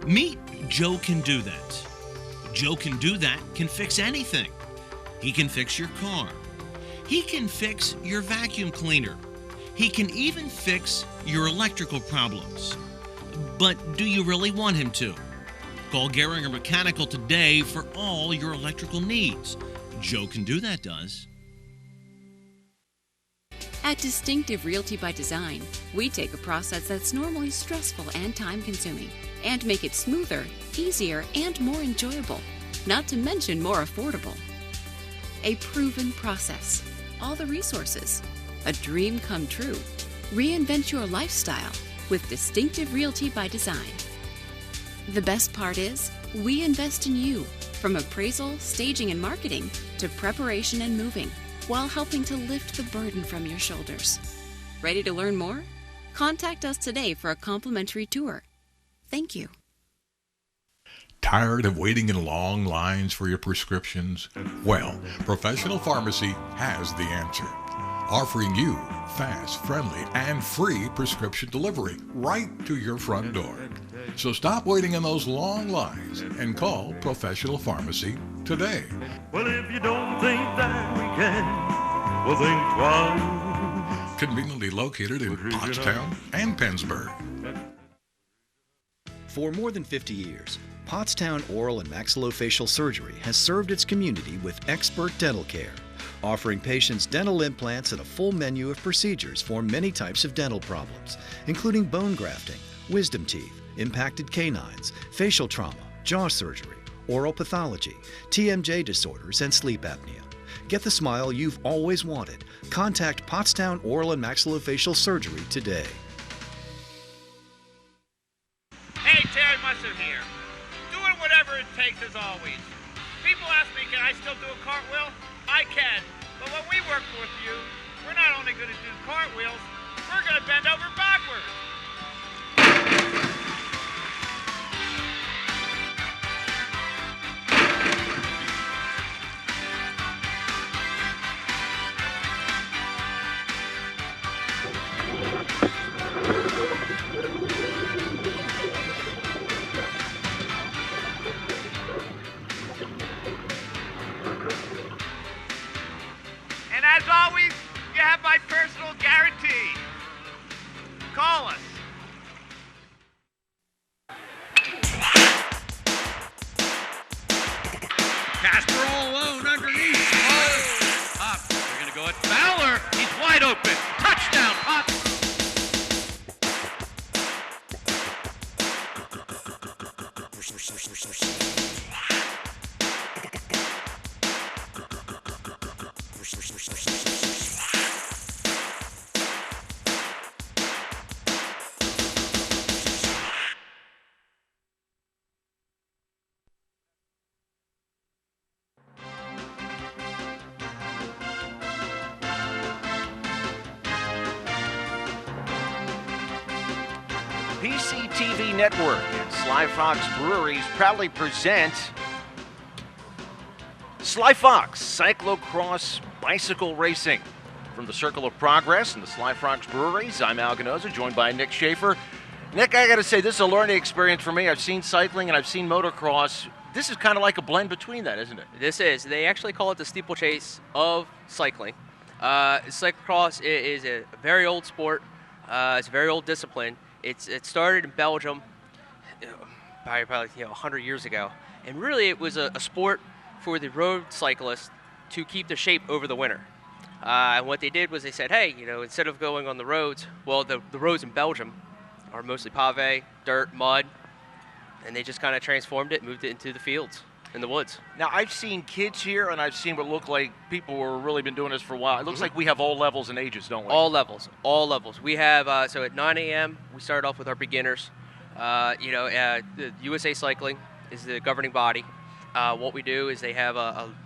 Meet Joe Can Do That. Joe Can Do That can fix anything. He can fix your car. He can fix your vacuum cleaner. He can even fix your electrical problems. But do you really want him to? Call Gehringer Mechanical today for all your electrical needs. Joe Can Do That does. At Distinctive Realty by Design, we take a process that's normally stressful and time-consuming and make it smoother, easier, and more enjoyable, not to mention more affordable. A proven process, all the resources, a dream come true. Reinvent your lifestyle with Distinctive Realty by Design. The best part is, we invest in you, from appraisal, staging, and marketing to preparation and moving, while helping to lift the burden from your shoulders. Ready to learn more? Contact us today for a complimentary tour. Thank you. Tired of waiting in long lines for your prescriptions? Well, Professional Pharmacy has the answer, offering you fast, friendly, and free prescription delivery right to your front door. So stop waiting in those long lines and call Professional Pharmacy today. Well, if you don't think that we can, well, think twice. Conveniently located in Pottstown and Pennsburg. For more than 50 years, Pottstown Oral and Maxillofacial Surgery has served its community with expert dental care, offering patients dental implants and a full menu of procedures for many types of dental problems, including bone grafting, wisdom teeth, impacted canines, facial trauma, jaw surgery, oral pathology, TMJ disorders, and sleep apnea. Get the smile you've always wanted. Contact Pottstown Oral and Maxillofacial Surgery today. Hey, Terry Musser here. Doing whatever it takes as always. People ask me, can I still do a cartwheel? I can. But when we work with you, we're not only going to do cartwheels, we're going to bend over backwards. And as always, you have my personal guarantee. Call us. Casper all alone underneath. Oh, Pop, they're going to go at Fowler. He's wide open. Touchdown, Pop. PCTV Network and Sly Fox Breweries proudly present Sly Fox Cyclocross Bicycle Racing. From the Circle of Progress and the Sly Fox Breweries, I'm Al Ganoza, joined by Nick Schaefer. Nick, I got to say, this is a learning experience for me. I've seen cycling and I've seen motocross. This is kind of like a blend between that, isn't it? This is. They actually call it the steeplechase of cycling. Cyclocross is a very old sport. It's a very old discipline. It started in Belgium probably 100 years ago. And really it was a sport for the road cyclists to keep their shape over the winter. And what they did was they said, hey, instead of going on the roads, well, the roads in Belgium are mostly pave, dirt, mud, and they just kind of transformed it, moved it into the fields, in the woods. Now, I've seen kids here, and I've seen what look like people who have really been doing this for a while. It looks like we have all levels and ages, don't we? All levels. We have, so at 9 a.m., we start off with our beginners. The USA Cycling is the governing body. What we do is they have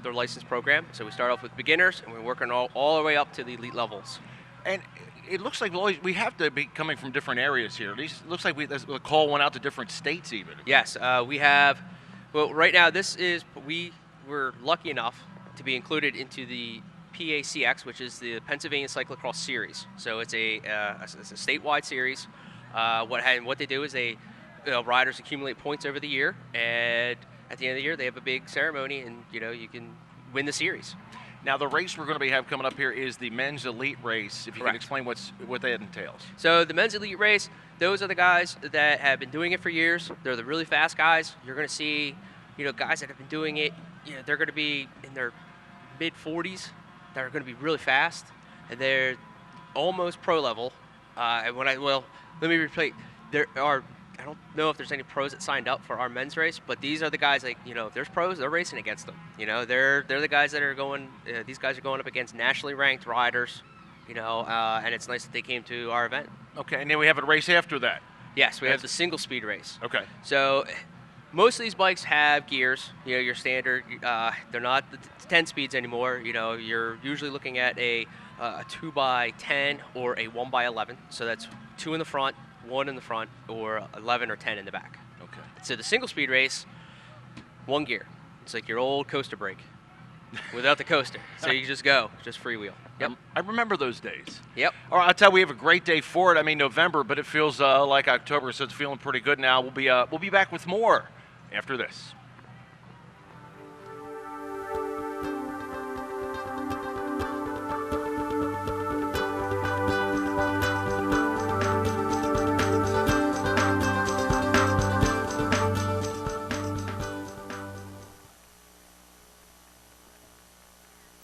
their license program. So we start off with beginners, and we're working all the way up to the elite levels. And it looks like we have to be coming from different areas here. At least it looks like the call went out to different states even. Yes, we have. Well, right now we were lucky enough to be included into the PACX, which is the Pennsylvania Cyclocross Series. So it's a statewide series. What they do is they riders accumulate points over the year, and at the end of the year, they have a big ceremony, and you can win the series. Now, the race we're going to have coming up here is the men's elite race. If you Correct. can explain what that entails. So the men's elite race, those are the guys that have been doing it for years. They're the really fast guys. You're going to see, guys that have been doing it. They're going to be in their mid-40s. That are going to be really fast, and they're almost pro level. Let me replay. I don't know if there's any pros that signed up for our men's race, but these are the guys, if there's pros, they're racing against them. They're the guys that are going, these guys are going up against nationally ranked riders, and it's nice that they came to our event. Okay, and then we have a race after that. Yes, we have the single speed race. Okay. So most of these bikes have gears, your standard, they're not the 10 speeds anymore. You're usually looking at a 2x10 or a 1x11. So that's 2 in the front, 1 in the front, or 11 or 10 in the back. Okay. So the single speed race, 1 gear. It's like your old coaster brake without the coaster. So you just go, just freewheel. Yep. I remember those days. Yep. All right, I'll tell you, we have a great day for it. I mean, November, but it feels like October, so it's feeling pretty good now. We'll be back with more after this.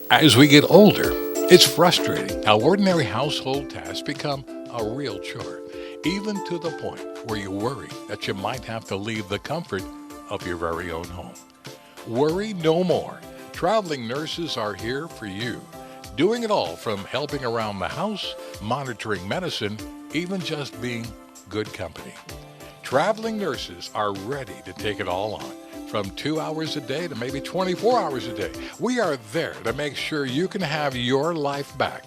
As we get older, it's frustrating how ordinary household tasks become a real chore, even to the point where you worry that you might have to leave the comfort of your very own home. Worry no more. Traveling nurses are here for you, doing it all from helping around the house, monitoring medicine, even just being good company. Traveling nurses are ready to take it all on. From 2 hours a day to maybe 24 hours a day. We are there to make sure you can have your life back.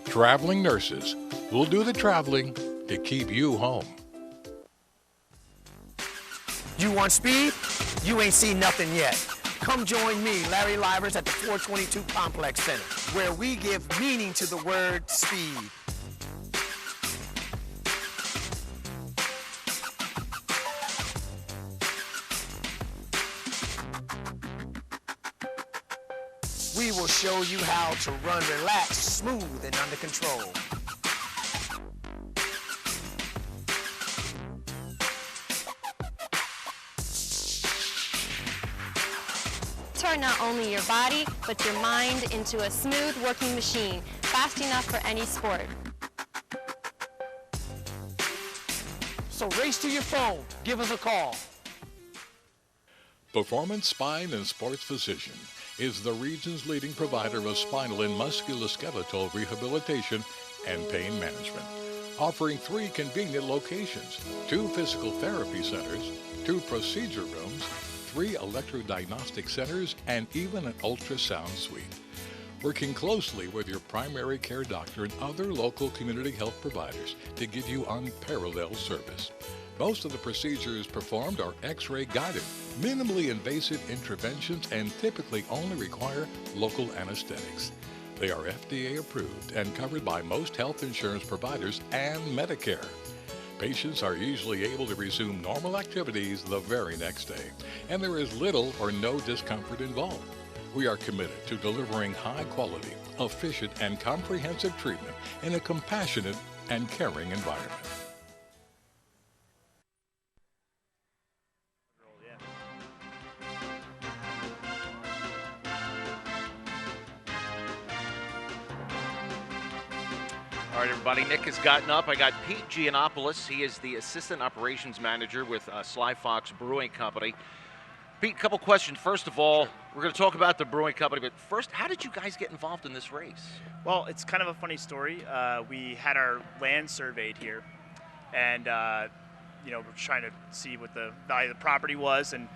Traveling nurses will do the traveling to keep you home. You want speed? You ain't seen nothing yet. Come join me, Larry Livers, at the 422 Complex Center, where we give meaning to the word speed. We will show you how to run relaxed, smooth, and under control. Turn not only your body, but your mind into a smooth working machine, fast enough for any sport. So race to your phone. Give us a call. Performance Spine and Sports Physician is the region's leading provider of spinal and musculoskeletal rehabilitation and pain management, offering 3 convenient locations, 2 physical therapy centers, 2 procedure rooms, 3 electrodiagnostic centers, and even an ultrasound suite. Working closely with your primary care doctor and other local community health providers to give you unparalleled service. Most of the procedures performed are X-ray guided, minimally invasive interventions, and typically only require local anesthetics. They are FDA approved and covered by most health insurance providers and Medicare. Patients are usually able to resume normal activities the very next day, and there is little or no discomfort involved. We are committed to delivering high quality, efficient, and comprehensive treatment in a compassionate and caring environment. All right, everybody, Nick has gotten up. I got Pete Giannopoulos. He is the Assistant Operations Manager with Sly Fox Brewing Company. Pete, a couple questions. First of all, we're going to talk about the brewing company, but first, how did you guys get involved in this race? Well, it's kind of a funny story. We had our land surveyed here, and we're trying to see what the value of the property was. And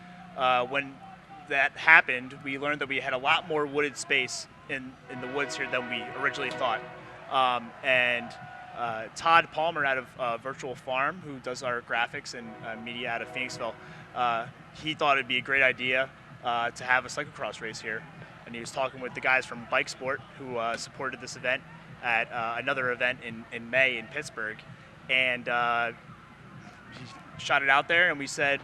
when that happened, we learned that we had a lot more wooded space in the woods here than we originally thought. Todd Palmer out of Virtual Farm, who does our graphics and media out of Phoenixville, he thought it'd be a great idea to have a cyclocross race here. And he was talking with the guys from Bike Sport who supported this event at another event in May in Pittsburgh. And shot it out there, and we said,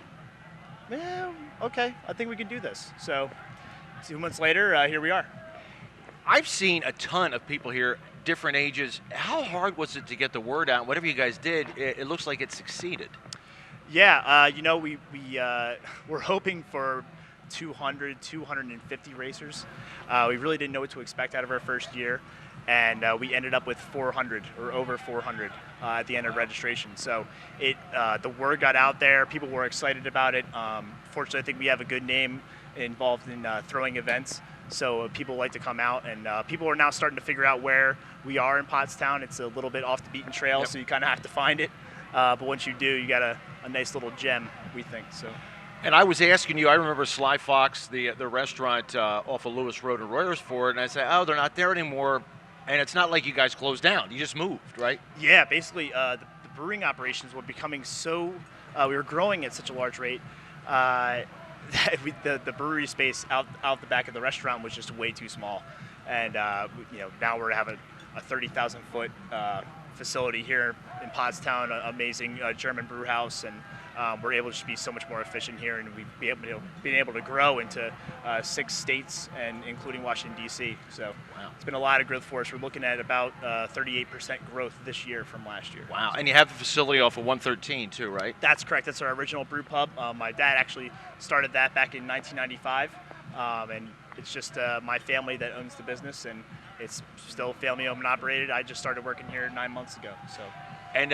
yeah, okay, I think we can do this. So 2 months later, here we are. I've seen a ton of people here, different ages. How hard was it to get the word out? Whatever you guys did, it looks like it succeeded. Yeah, we're hoping for 200, 250 racers. We really didn't know what to expect out of our first year, and we ended up with 400 or over 400 at the end of registration. So the word got out there. People were excited about it. Fortunately, I think we have a good name involved in throwing events. So people like to come out, and people are now starting to figure out where we are in Pottstown. It's a little bit off the beaten trail, so you kind of have to find it. But once you do, you got a nice little gem, we think. So. And I was asking you, I remember Sly Fox, the restaurant off of Lewis Road in Royersford, and I said, oh, they're not there anymore. And it's not like you guys closed down. You just moved, right? Yeah, basically the brewing operations were becoming so, we were growing at such a large rate that the brewery space out the back of the restaurant was just way too small. And, now we're having a 30,000 foot facility here in Pottstown, an amazing German brew house, and we're able to just be so much more efficient here, and we've been able to grow into 6 states, and including Washington, D.C. So It's been a lot of growth for us. We're looking at about 38% growth this year from last year. Wow, and you have the facility off of 113 too, right? That's correct. That's our original brew pub. My dad actually started that back in 1995, and it's just my family that owns the business, and it's still family owned and operated. I just started working here 9 months ago. So. And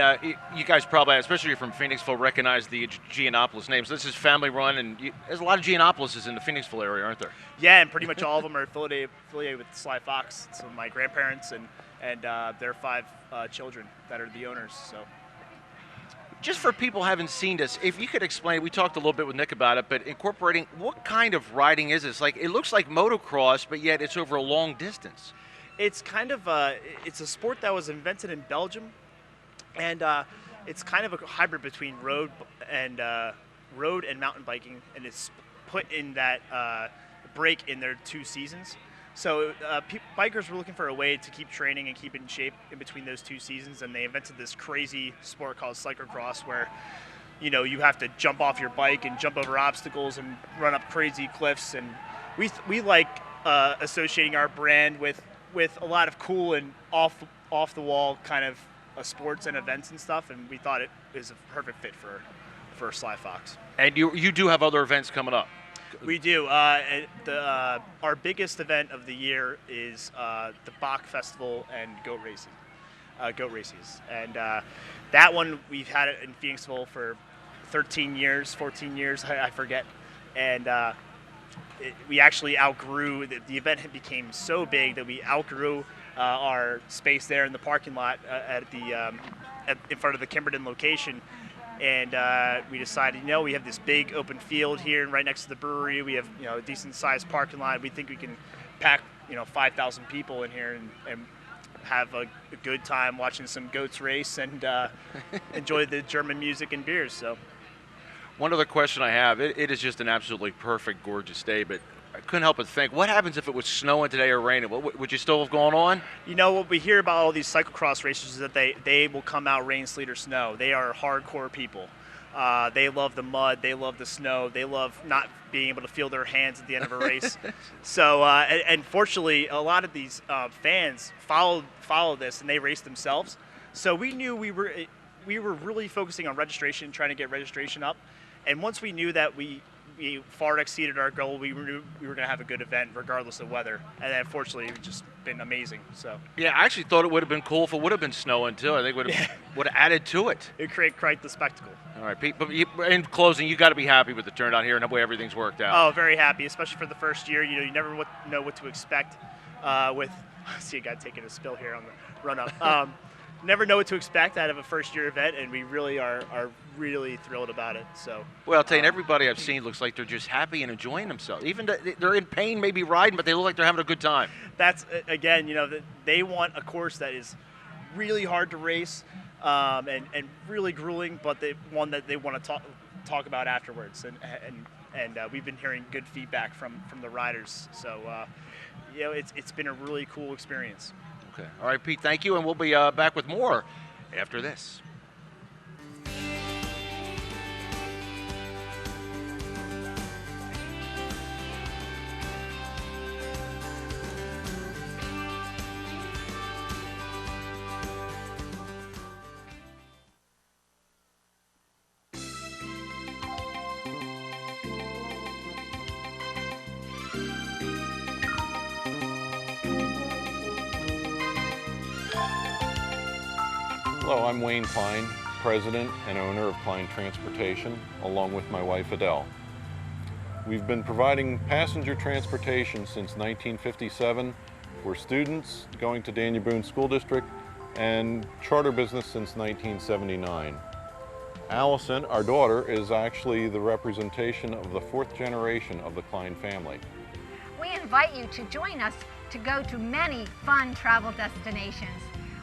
you guys probably, especially from Phoenixville, recognize the Giannopolis names. This is family run, and there's a lot of Giannopolises in the Phoenixville area, aren't there? Yeah, and pretty much all of them are affiliated with Sly Fox. So my grandparents and their 5 children that are the owners. So. Just for people who haven't seen this, if you could explain, we talked a little bit with Nick about it, but incorporating, what kind of riding is this? Like, it looks like motocross, but yet it's over a long distance. It's kind of it's a sport that was invented in Belgium. And it's kind of a hybrid between road and mountain biking, and it's put in that break in their 2 seasons. So bikers were looking for a way to keep training and keep in shape in between those 2 seasons, and they invented this crazy sport called cyclocross, where you have to jump off your bike and jump over obstacles and run up crazy cliffs. And we like associating our brand with a lot of cool and off the wall kind of sports and events and stuff, and we thought it is a perfect fit for Sly Fox. And you do have other events coming up? We do. Our biggest event of the year is the Bach Festival and goat races. And that one, we've had it in Phoenixville for 13 years, 14 years, I forget. And we actually outgrew, the event became so big that we outgrew our space there in the parking lot in front of the Kimberton location, and we decided, we have this big open field here and right next to the brewery. We have a decent sized parking lot. We think we can pack 5,000 people in here and have a good time watching some goats race and enjoy the German music and beers. So, one other question I have: it is just an absolutely perfect, gorgeous day, but I couldn't help but think, what happens if it was snowing today or raining? Would you still have gone on? What we hear about all these cyclocross racers is that they will come out rain, sleet, or snow. They are hardcore people. They love the mud. They love the snow. They love not being able to feel their hands at the end of a race. So, and fortunately, a lot of these fans follow this, and they race themselves. So we knew we were really focusing on registration, trying to get registration up. And once we knew that we far exceeded our goal, we were going to have a good event regardless of weather, and then fortunately it's just been amazing. So yeah, I actually thought it would have been cool if it would have been snowing too. I think would have added to it. It create quite the spectacle. All right, Pete, but in closing, you got to be happy with the turnout here and the way everything's worked out. Oh, very happy, especially for the first year. You never know what to expect with see a guy taking a spill here on the run up. Never know what to expect out of a first-year event, and we really are really thrilled about it. So, well, I'll tell you, everybody I've seen looks like they're just happy and enjoying themselves. Even they're in pain, maybe riding, but they look like they're having a good time. That's again, they want a course that is really hard to race and really grueling, but one that they want to talk about afterwards. And we've been hearing good feedback from the riders. So, it's been a really cool experience. Okay. All right, Pete, thank you, and we'll be back with more after this. Hello, I'm Wayne Klein, President and owner of Klein Transportation, along with my wife Adele. We've been providing passenger transportation since 1957 for students going to Daniel Boone School District and charter business since 1979. Allison, our daughter, is actually the representation of the 4th generation of the Klein family. We invite you to join us to go to many fun travel destinations.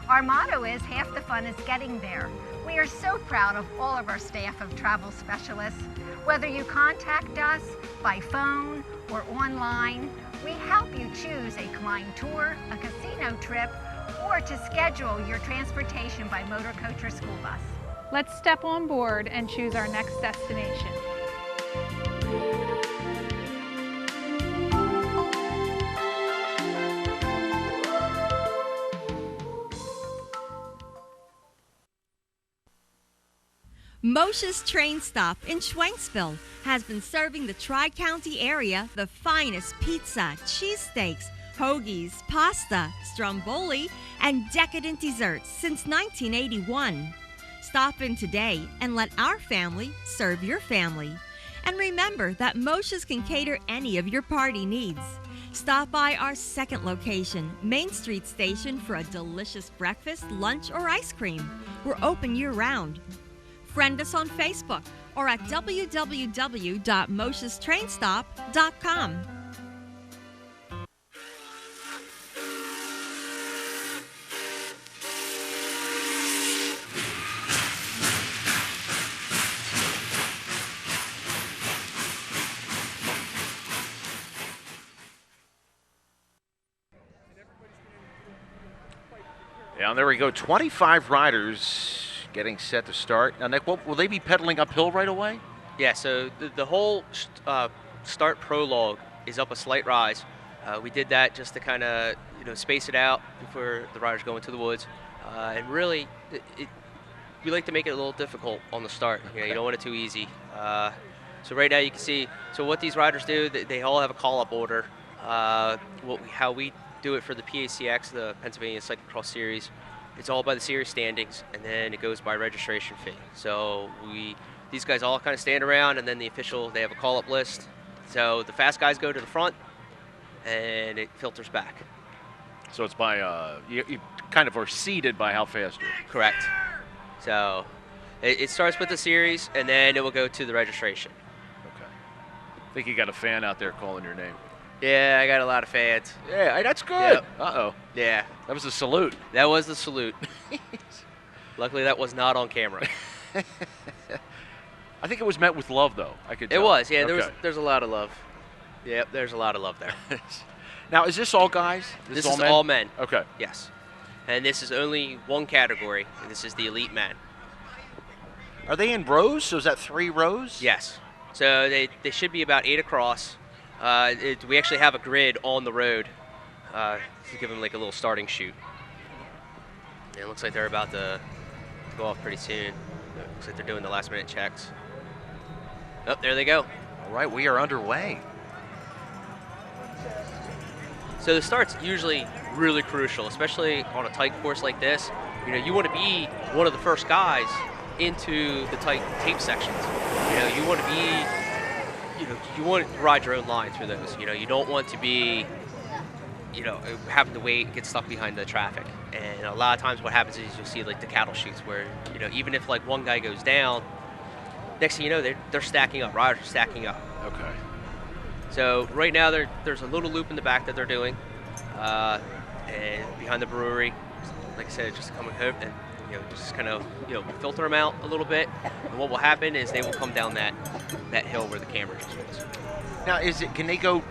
Our motto is half the fun is getting there. We are so proud of all of our staff of travel specialists. Whether you contact us by phone or online, we help you choose a Klein tour, a casino trip, or to schedule your transportation by motor coach or school bus. Let's step on board and choose our next destination. Moshe's Train Stop in Schwenksville has been serving the Tri-County area the finest pizza, cheesesteaks, hoagies, pasta, stromboli, and decadent desserts since 1981. Stop in today and let our family serve your family. And remember that Moshe's can cater any of your party needs. Stop by our second location, Main Street Station, for a delicious breakfast, lunch, or ice cream. We're open year-round. Friend us on Facebook or at www.moshestrainstop.com. Yeah, and there we go. 25 riders getting set to start. Now, Nick, will they be pedaling uphill right away? Yeah, so the whole start prologue is up a slight rise. We did that just to kind of space it out before the riders go into the woods. And really, we like to make it a little difficult on the start. You don't want it too easy. So right now you can see, so what these riders do, they all have a call-up order. How we do it for the PACX, the Pennsylvania Cyclocross Series, it's all by the series standings, and then it goes by registration fee. So these guys all kind of stand around, and then they have a call-up list. So the fast guys go to the front, and it filters back. So it's by, you kind of are seeded by how fast you're. Correct. So it starts with the series, and then it will go to the registration. Okay. I think you got a fan out there calling your name. Yeah, I got a lot of fans. Yeah, that's good. Yep. Uh-oh. Yeah. That was a salute. That was the salute. Luckily, that was not on camera. I think it was met with love, though. I could tell. It was, yeah. Okay. There's a lot of love. Yep, there's a lot of love there. Now, is this all guys? This is all men. Okay. Yes. And this is only one category, and this is the elite men. Are they in rows? So is that 3 rows? Yes. So they should be about 8 across. We actually have a grid on the road to give them like a little starting chute. And it looks like they're about to go off pretty soon. Looks like they're doing the last minute checks. Oh, there they go. All right, we are underway. So the start's usually really crucial, especially on a tight course like this. You want to be one of the first guys into the tight tape sections. You want to be you want to ride your own line through those. You don't want to be, having to wait, get stuck behind the traffic. And a lot of times what happens is you'll see like the cattle chutes where, even if like one guy goes down, next thing you know, they're stacking up, riders are stacking up. Okay. So right now there's a little loop in the back that they're doing, and behind the brewery, like I said, just coming home and just kind of filter them out a little bit. And what will happen is they will come down that hill where the camera just was. Now, can they go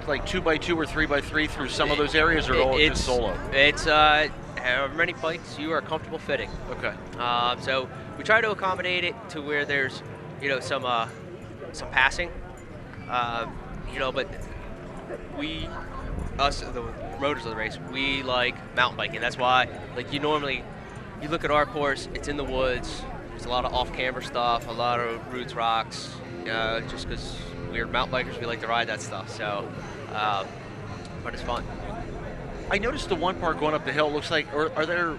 like 2x2 or 3x3 through some of those areas, or all just solo? It's however many bikes you are comfortable fitting. Okay. So we try to accommodate it to where there's some passing. But the promoters of the race, we like mountain biking. That's why, you look at our course, it's in the woods. There's a lot of off-camber stuff, a lot of roots, rocks, just because we're mountain bikers, we like to ride that stuff. So, but it's fun. I noticed the one part going up the hill looks like, are there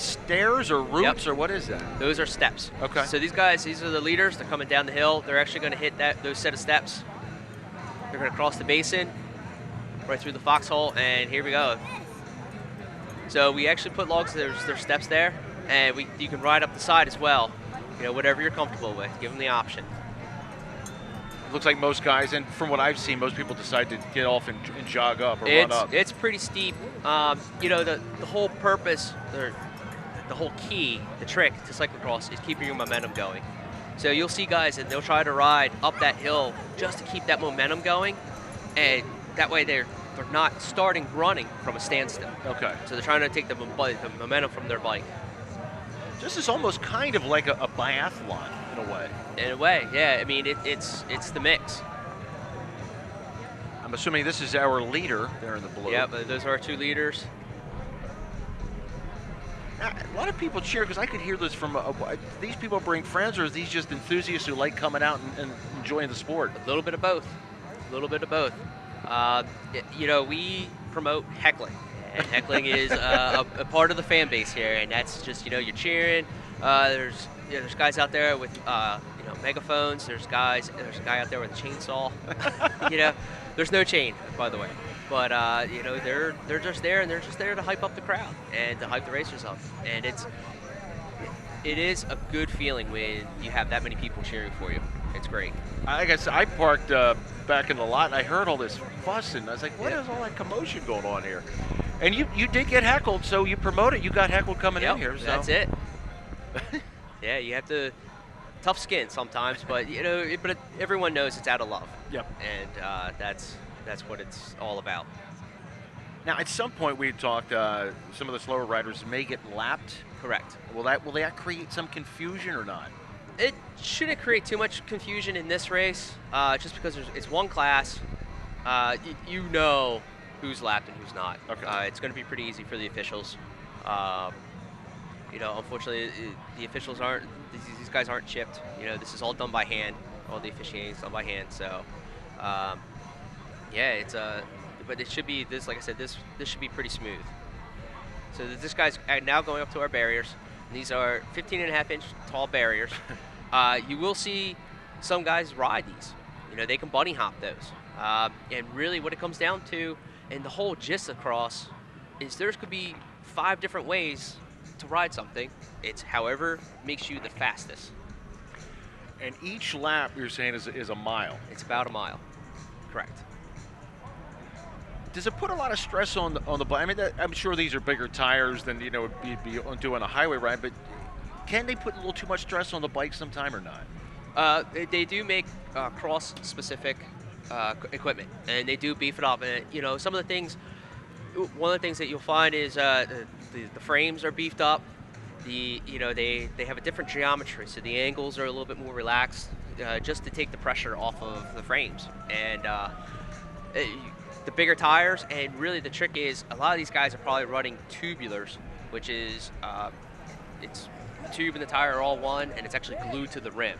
stairs or roots or what is that? Those are steps. Okay. So these are the leaders. They're coming down the hill. They're actually going to hit those set of steps. They're going to cross the basin, right through the foxhole, and here we go. So we actually put logs. There's steps there, and you can ride up the side as well. You know, whatever you're comfortable with. Give them the option. It looks like most guys, and from what I've seen, most people decide to get off and jog up or run up. It's pretty steep. You know, the whole purpose, the whole key, the trick to cyclocross is keeping your momentum going. So you'll see guys, and they'll try to ride up that hill just to keep that momentum going, and that way they're not starting running from a standstill. Okay. So they're trying to take the momentum from their bike. This is almost kind of like a biathlon in a way. In a way, yeah. I mean, it's the mix. I'm assuming this is our leader there in the blue. Yeah, but those are our two leaders. Now, a lot of people cheer because I could hear this from these people bring friends, or are these just enthusiasts who like coming out and enjoying the sport? A little bit of both. A little bit of both. You know, we promote heckling. And heckling is a part of the fan base here, and that's just, you know, you're cheering. There's guys out there with you know, megaphones. There's a guy out there with a chainsaw. You know, there's no chain, by the way, but you know, they're just there, and they're just there to hype up the crowd and to hype the racers up. And it is a good feeling when you have that many people cheering for you. It's great. I guess I parked back in the lot, and I heard all this fuss, and I was like, what is all that commotion going on here? And you did get heckled, so you promoted. You got heckled coming in here. So. That's it. Yeah, you have to tough skin sometimes, but you know, everyone knows it's out of love. Yep. And that's what it's all about. Now, at some point, we talked. Some of the slower riders may get lapped. Correct. Will that create some confusion or not? It shouldn't create too much confusion in this race, just because it's one class. You know who's lapped and who's not. Okay. It's going to be pretty easy for the officials. You know, unfortunately, the officials aren't. These guys aren't chipped. You know, this is all done by hand. All the officiating is done by hand. So, yeah, it's but it should be this. Like I said, this should be pretty smooth. So this guy's now going up to our barriers. And these are 15.5-inch tall barriers. You will see some guys ride these. You know, they can bunny hop those. And really, what it comes down to, and the whole gist of cross, is there could be 5 different ways to ride something. It's however makes you the fastest. And each lap, you're saying, is a mile. It's about a mile. Correct. Does it put a lot of stress on the bike? I mean, I'm sure these are bigger tires than, you know, you'd be doing a highway ride, but can they put a little too much stress on the bike sometime or not? They do make cross-specific equipment, and they do beef it up. And you know, some of the things, one of the things that you'll find is the frames are beefed up. You know, they have a different geometry, so the angles are a little bit more relaxed, just to take the pressure off of the frames. And the bigger tires, and really the trick is a lot of these guys are probably running tubulars, which is it's the tube and the tire are all one, and it's actually glued to the rim.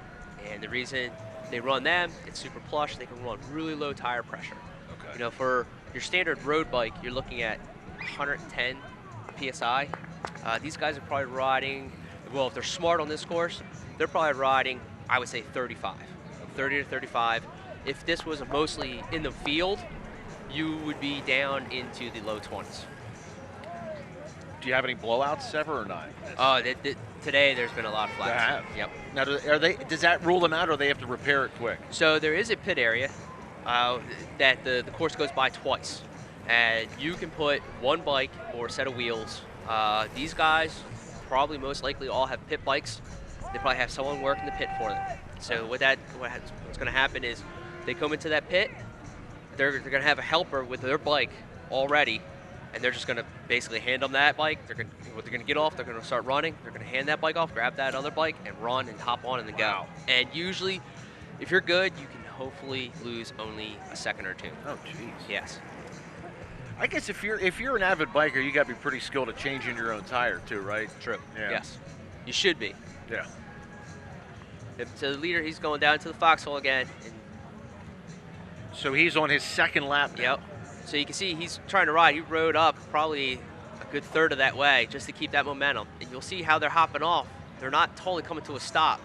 And the reason they run them, it's super plush. They can run really low tire pressure. Okay. You know, for your standard road bike, you're looking at 110 psi. These guys are probably riding, well, if they're smart on this course, they're probably riding, I would say 35, 30 to 35. If this was mostly in the field, you would be down into the low 20s. Do you have any blowouts ever or not? Today there's been a lot of flats. There have? Yep. Now, does that rule them out, or they have to repair it quick? So there is a pit area that the course goes by twice. And you can put one bike or set of wheels. These guys probably most likely all have pit bikes. They probably have someone working the pit for them. So what's going to happen is they come into that pit, they're going to have a helper with their bike already, and they're just going to basically hand them that bike. They're going to get off, they're going to start running, they're going to hand that bike off, grab that other bike, and run and hop on and then go. And usually, if you're good, you can hopefully lose only a second or two. Oh, jeez. Yes. I guess if you're an avid biker, you got to be pretty skilled at changing your own tire too, right? True. Yeah. Yes. You should be. Yeah. So the leader, he's going down to the foxhole again. And so he's on his second lap now. Yep. So you can see he's trying to ride. He rode up probably a good third of that way just to keep that momentum. And you'll see how they're hopping off. They're not totally coming to a stop.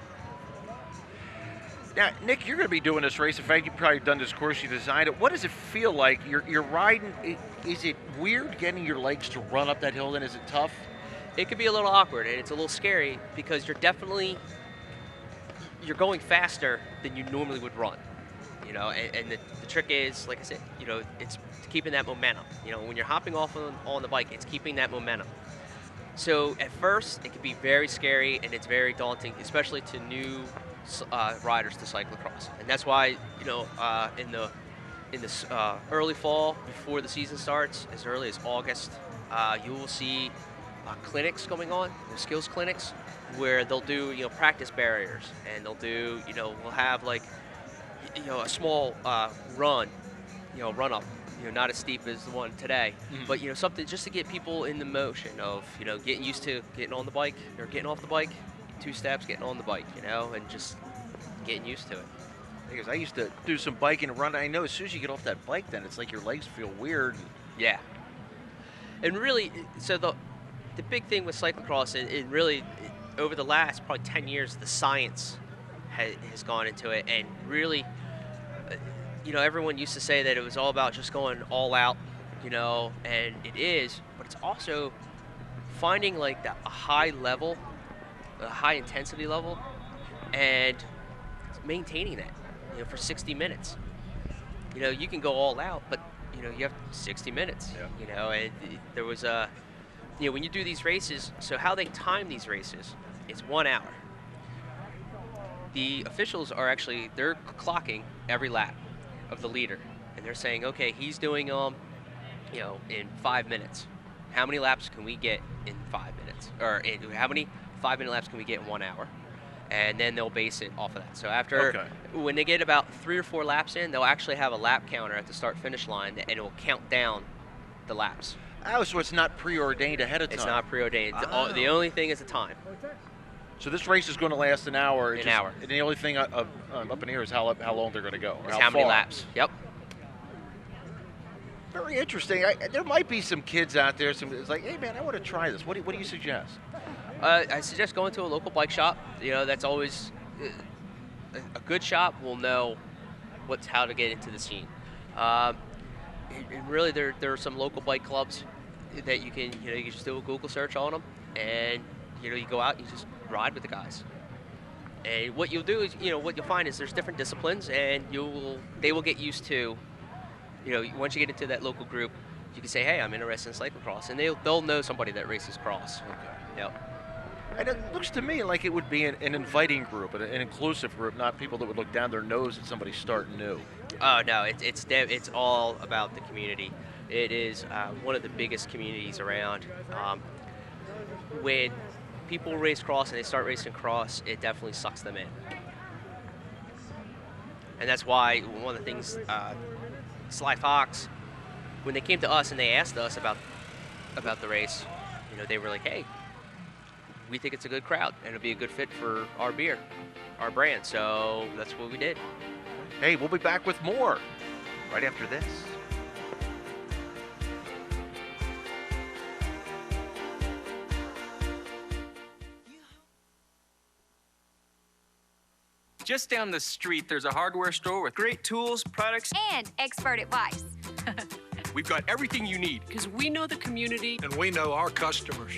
Now, Nick, you're going to be doing this race. In fact, you've probably done this course. You designed it. What does it feel like? You're riding. Is it weird getting your legs to run up that hill? Then is it tough? It could be a little awkward, and it's a little scary because you're going faster than you normally would run. You know, and the trick is, like I said, you know, it's keeping that momentum. You know, when you're hopping off on the bike, it's keeping that momentum. So at first, it can be very scary and it's very daunting, especially to new riders to cyclocross. And that's why, you know, in this early fall, before the season starts, as early as August, you will see clinics going on, skills clinics, where they'll do, you know, practice barriers, and they'll do, you know, we'll have like, you know, a small run up, you know, not as steep as the one today, but, you know, something just to get people in the motion of, you know, getting used to getting on the bike or getting off the bike, 2 steps, getting on the bike, you know, and just getting used to it. Because I used to do some biking and run. I know as soon as you get off that bike, then it's like your legs feel weird. Yeah. And really, so the big thing with cyclocross, it really, over the last probably 10 years, the science has gone into it, and really, you know, everyone used to say that it was all about just going all out, you know, and it is, but it's also finding like a high level, a high intensity level, and maintaining that, you know, for 60 minutes. You know, you can go all out, but, you know, you have 60 minutes, you know, and there was you know, when you do these races, so how they time these races is 1 hour. The officials are actually, they're clocking every lap of the leader, and they're saying, okay, he's doing, you know, in 5 minutes. How many laps can we get in 5 minutes? Or how many 5-minute laps can we get in 1 hour? And then they'll base it off of that. So after, when they get about 3 or 4 laps in, they'll actually have a lap counter at the start-finish line, and it will count down the laps. Oh, so it's not preordained ahead of time. It's not preordained. The only thing is the time. So this race is going to last an hour. An hour. And the only thing up in here is how long they're going to go. How many laps. Yep. Very interesting. There might be some kids out there. It's like, hey man, I want to try this. What do you suggest? I suggest going to a local bike shop. You know, that's always a good shop will know how to get into the scene. And really, there are some local bike clubs that you can just do a Google search on them, and you know, you go out and you just ride with the guys. And what you'll do is, you know, what you'll find is there's different disciplines, and they will get used to, you know, once you get into that local group, you can say, hey, I'm interested in cyclocross, and they'll know somebody that races cross. Okay. Yep. And it looks to me like it would be an inviting group, an inclusive group, not people that would look down their nose at somebody starting new. Oh no, it's all about the community. It is one of the biggest communities around. When people race cross and they start racing cross, it definitely sucks them in. And that's why one of the things, Sly Fox, when they came to us and they asked us about the race, you know, they were like, hey, we think it's a good crowd and it'll be a good fit for our beer, our brand. So that's what we did. Hey, we'll be back with more right after this. Just down the street, there's a hardware store with great tools, products, and expert advice. We've got everything you need. Because we know the community. And we know our customers.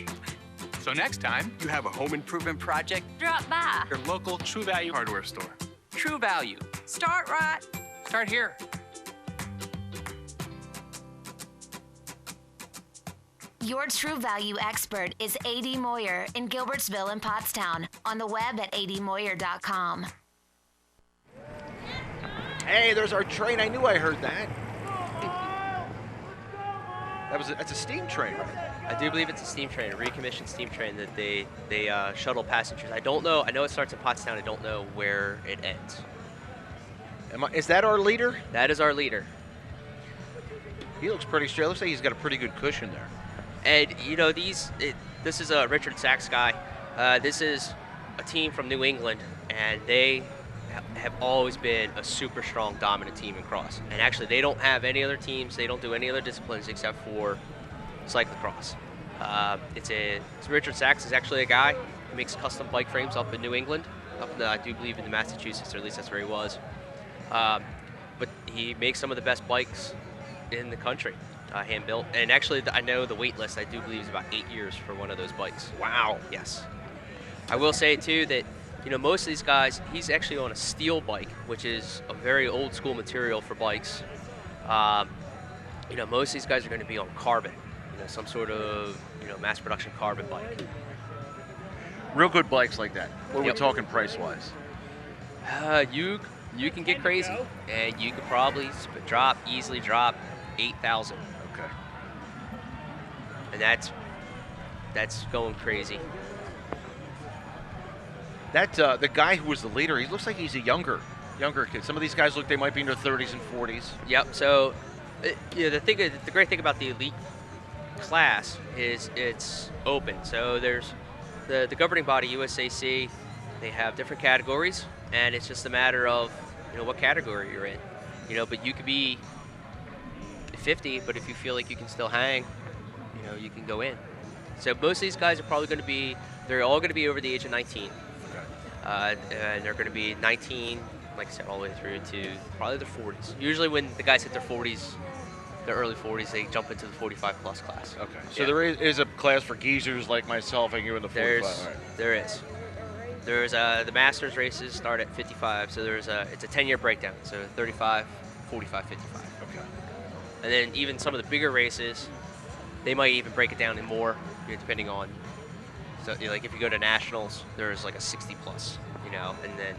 So next time you have a home improvement project, drop by your local True Value hardware store. True Value. Start right. Start here. Your True Value expert is A.D. Moyer in Gilbertsville and Pottstown. On the web at admoyer.com. Hey, there's our train. I knew I heard that. That's a steam train, right? I do believe it's a steam train, a recommissioned steam train that they shuttle passengers. I don't know. I know it starts in Pottstown. I don't know where it ends. Is that our leader? That is our leader. He looks pretty straight. Looks like he's got a pretty good cushion there. And you know, this is a Richard Sachs guy. This is a team from New England, and they have always been a super strong, dominant team in cross. And actually, they don't have any other teams. They don't do any other disciplines except for cyclocross. It's Richard Sachs is actually a guy who makes custom bike frames up in New England, I do believe in the Massachusetts, or at least that's where he was. But he makes some of the best bikes in the country, hand built. And actually, I know the wait list, I do believe, is about 8 years for one of those bikes. Wow. Yes. I will say too that most of these guys, he's actually on a steel bike, which is a very old school material for bikes. Most of these guys are going to be on carbon, some sort of mass production carbon bike. Real good bikes like that. What are we Yep. talking price-wise? You can get crazy, and you could probably easily drop 8,000. Okay. And that's going crazy. That the guy who was the leader, he looks like he's a younger kid. Some of these guys look they might be in their 30s and 40s. Yep. So, the great thing about the elite class is it's open. So there's the governing body, USAC. They have different categories, and it's just a matter of what category you're in. But you could be 50, but if you feel like you can still hang, you can go in. So most of these guys are probably going to be, they're all going to be over the age of 19. And they're going to be 19, like I said, all the way through to probably their 40s. Usually when the guys hit their 40s, their early 40s, they jump into the 45 plus class. Okay. So there is a class for geezers like myself and you in the 45. There is. There's the Masters races start at 55, so it's a 10-year breakdown. So 35, 45, 55. Okay. And then even some of the bigger races, they might even break it down in more, depending on. So like if you go to nationals, there's like a 60 plus, and then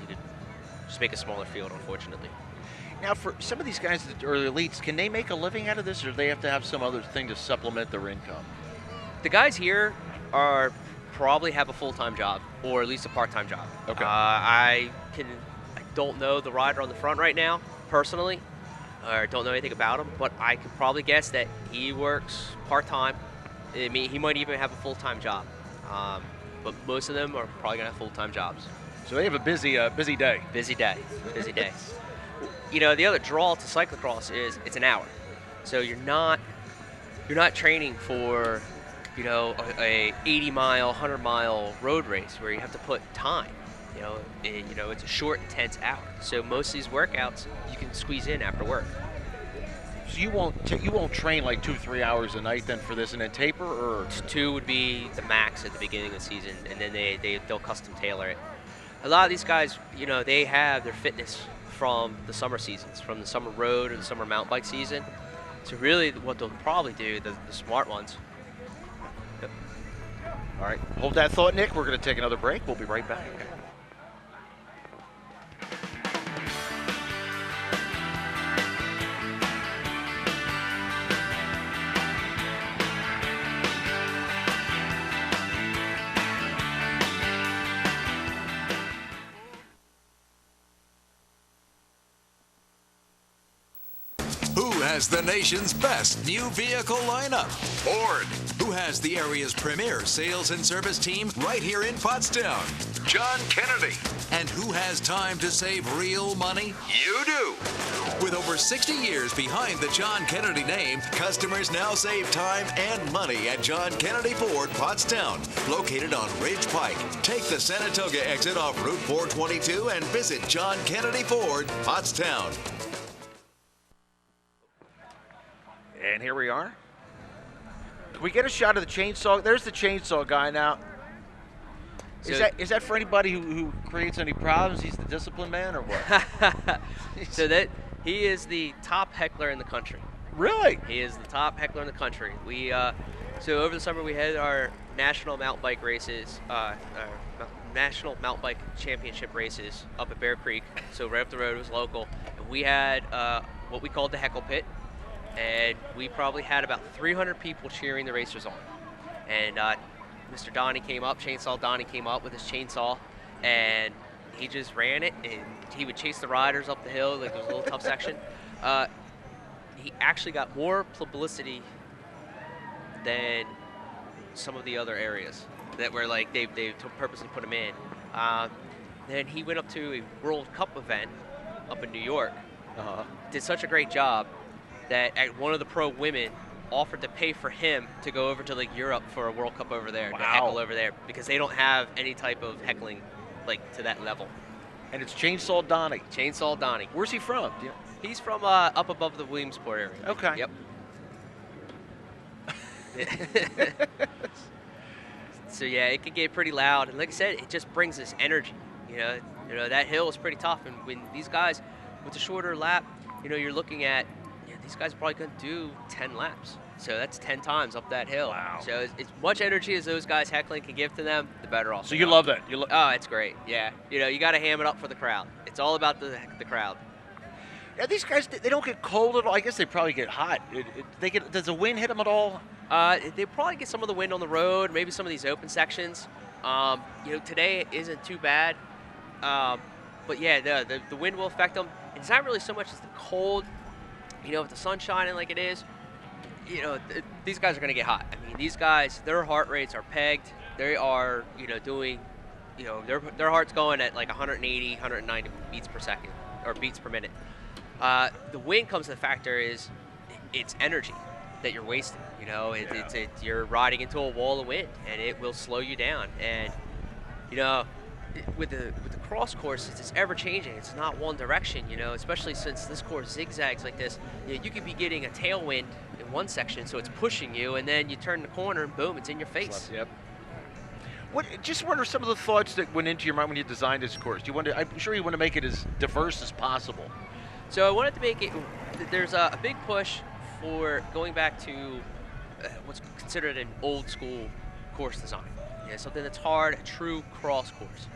you could just make a smaller field, unfortunately. Now, for some of these guys that are elites, can they make a living out of this, or do they have to have some other thing to supplement their income? The guys here probably have a full-time job, or at least a part-time job. Okay. I don't know the rider on the front right now, personally, or don't know anything about him, but I can probably guess that he works part-time. I mean, he might even have a full-time job, but most of them are probably gonna have full-time jobs. So they have a busy day. Busy day. The other draw to cyclocross is it's an hour, so you're not training for a 80-mile, 100-mile road race where you have to put time. It's a short, intense hour. So most of these workouts you can squeeze in after work. So you won't train like 2-3 hours a night then for this and then taper, or 2 would be the max at the beginning of the season, and then they'll custom tailor it. A lot of these guys, they have their fitness from the summer seasons, from the summer road or the summer mountain bike season. So really, what they'll probably do, the smart ones. Yep. All right, hold that thought, Nick. We're going to take another break. We'll be right back. Who has the nation's best new vehicle lineup? Ford. Who has the area's premier sales and service team right here in Pottstown? John Kennedy. And who has time to save real money? You do. With over 60 years behind the John Kennedy name, customers now save time and money at John Kennedy Ford, Pottstown, located on Ridge Pike. Take the Saratoga exit off Route 422 and visit John Kennedy Ford, Pottstown. And here we are. Can we get a shot of the chainsaw? There's the chainsaw guy now. Is that for anybody who creates any problems? He's the discipline man, or what? So he is the top heckler in the country. Really? He is the top heckler in the country. We so over the summer we had our national mountain bike races, national mountain bike championship races up at Bear Creek. So right up the road, it was local, and we had what we called the heckle pit. And we probably had about 300 people cheering the racers on. And Mr. Donnie came up, Chainsaw Donnie came up with his chainsaw, and he just ran it, and he would chase the riders up the hill, like it was a little tough section. He actually got more publicity than some of the other areas that were like, they purposely put him in. Then he went up to a World Cup event up in New York, did such a great job that at one of the pro women offered to pay for him to go over to like Europe for a World Cup over there, to Wow. heckle over there, because they don't have any type of heckling like to that level. And it's Chainsaw Donnie. Chainsaw Donnie. Where's he from? Do you- He's from up above the Williamsport area. Okay. Yep. So yeah, it can get pretty loud, and like I said, it just brings this energy. You know that hill is pretty tough, and when these guys with the shorter lap, you're looking at these guys are probably going to do 10 laps. So that's 10 times up that hill. Wow. So as much energy as those guys heckling can give to them, the better off. So you love that? Oh, it's great. Yeah. You got to ham it up for the crowd. It's all about the crowd. Yeah, these guys, they don't get cold at all. I guess they probably get hot. Does the wind hit them at all? They probably get some of the wind on the road, maybe some of these open sections. Today isn't too bad. But yeah, the wind will affect them. It's not really so much as the cold. With the sun shining like it is, these guys are going to get hot. I mean, these guys, their heart rates are pegged. They are, doing, their heart's going at like 180, 190 beats per second, or beats per minute. The wind comes to the factor is it's energy that you're wasting. You're riding into a wall of wind, and it will slow you down. And, with the cross course, it's ever changing. It's not one direction, especially since this course zigzags like this. You could be getting a tailwind in one section, so it's pushing you, and then you turn the corner and boom, it's in your face. Yep. What are some of the thoughts that went into your mind when you designed this course? I'm sure you want to make it as diverse as possible. So I wanted to make it. There's a big push for going back to what's considered an old school course design. Something that's hard, a true cross course.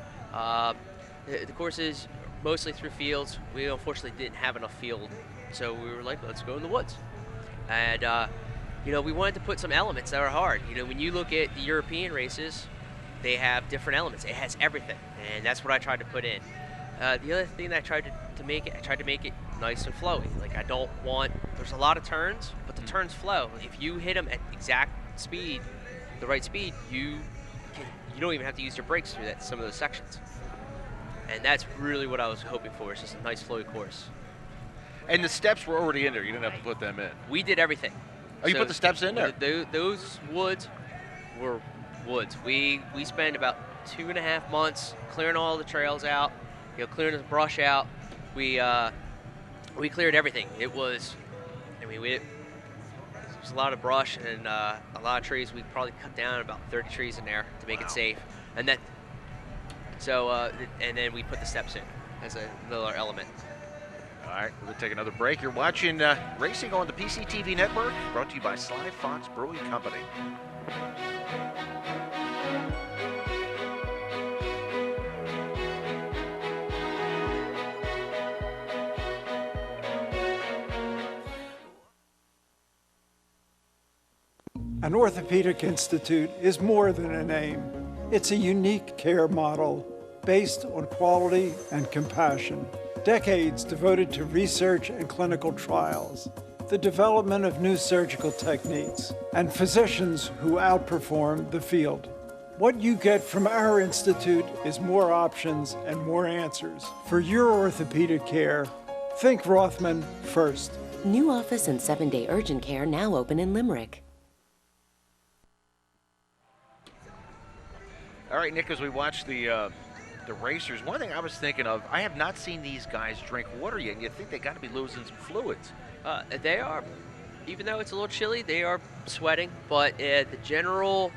The course is mostly through fields. We unfortunately didn't have enough field, so we were like, let's go in the woods. And we wanted to put some elements that are hard. When you look at the European races, they have different elements. It has everything, and that's what I tried to put in. The other thing that I tried to make it nice and flowy. Like there's a lot of turns, but the turns flow. If you hit them at exact speed, the right speed, you don't even have to use your brakes through some of those sections. And that's really what I was hoping for. It's just a nice flowy course. And the steps were already in there. You didn't have to put them in. We did everything. Oh, you put the steps in there? Those woods were woods. We spent about 2.5 months clearing all the trails out, clearing the brush out. We cleared everything. It was a lot of brush and a lot of trees. We probably cut down about 30 trees in there to make it safe. And then we put the steps in as another element. All right, we'll take another break. You're watching Racing on the PCTV Network, brought to you by Sly Fox Brewing Company. An orthopedic institute is more than a name. It's a unique care model based on quality and compassion. Decades devoted to research and clinical trials, the development of new surgical techniques, and physicians who outperform the field. What you get from our institute is more options and more answers. For your orthopedic care, think Rothman first. New office and 7-day urgent care now open in Limerick. All right, Nick, as we watch the racers, one thing I was thinking of, I have not seen these guys drink water yet, and you think they got to be losing some fluids. They are, even though it's a little chilly, they are sweating, but the general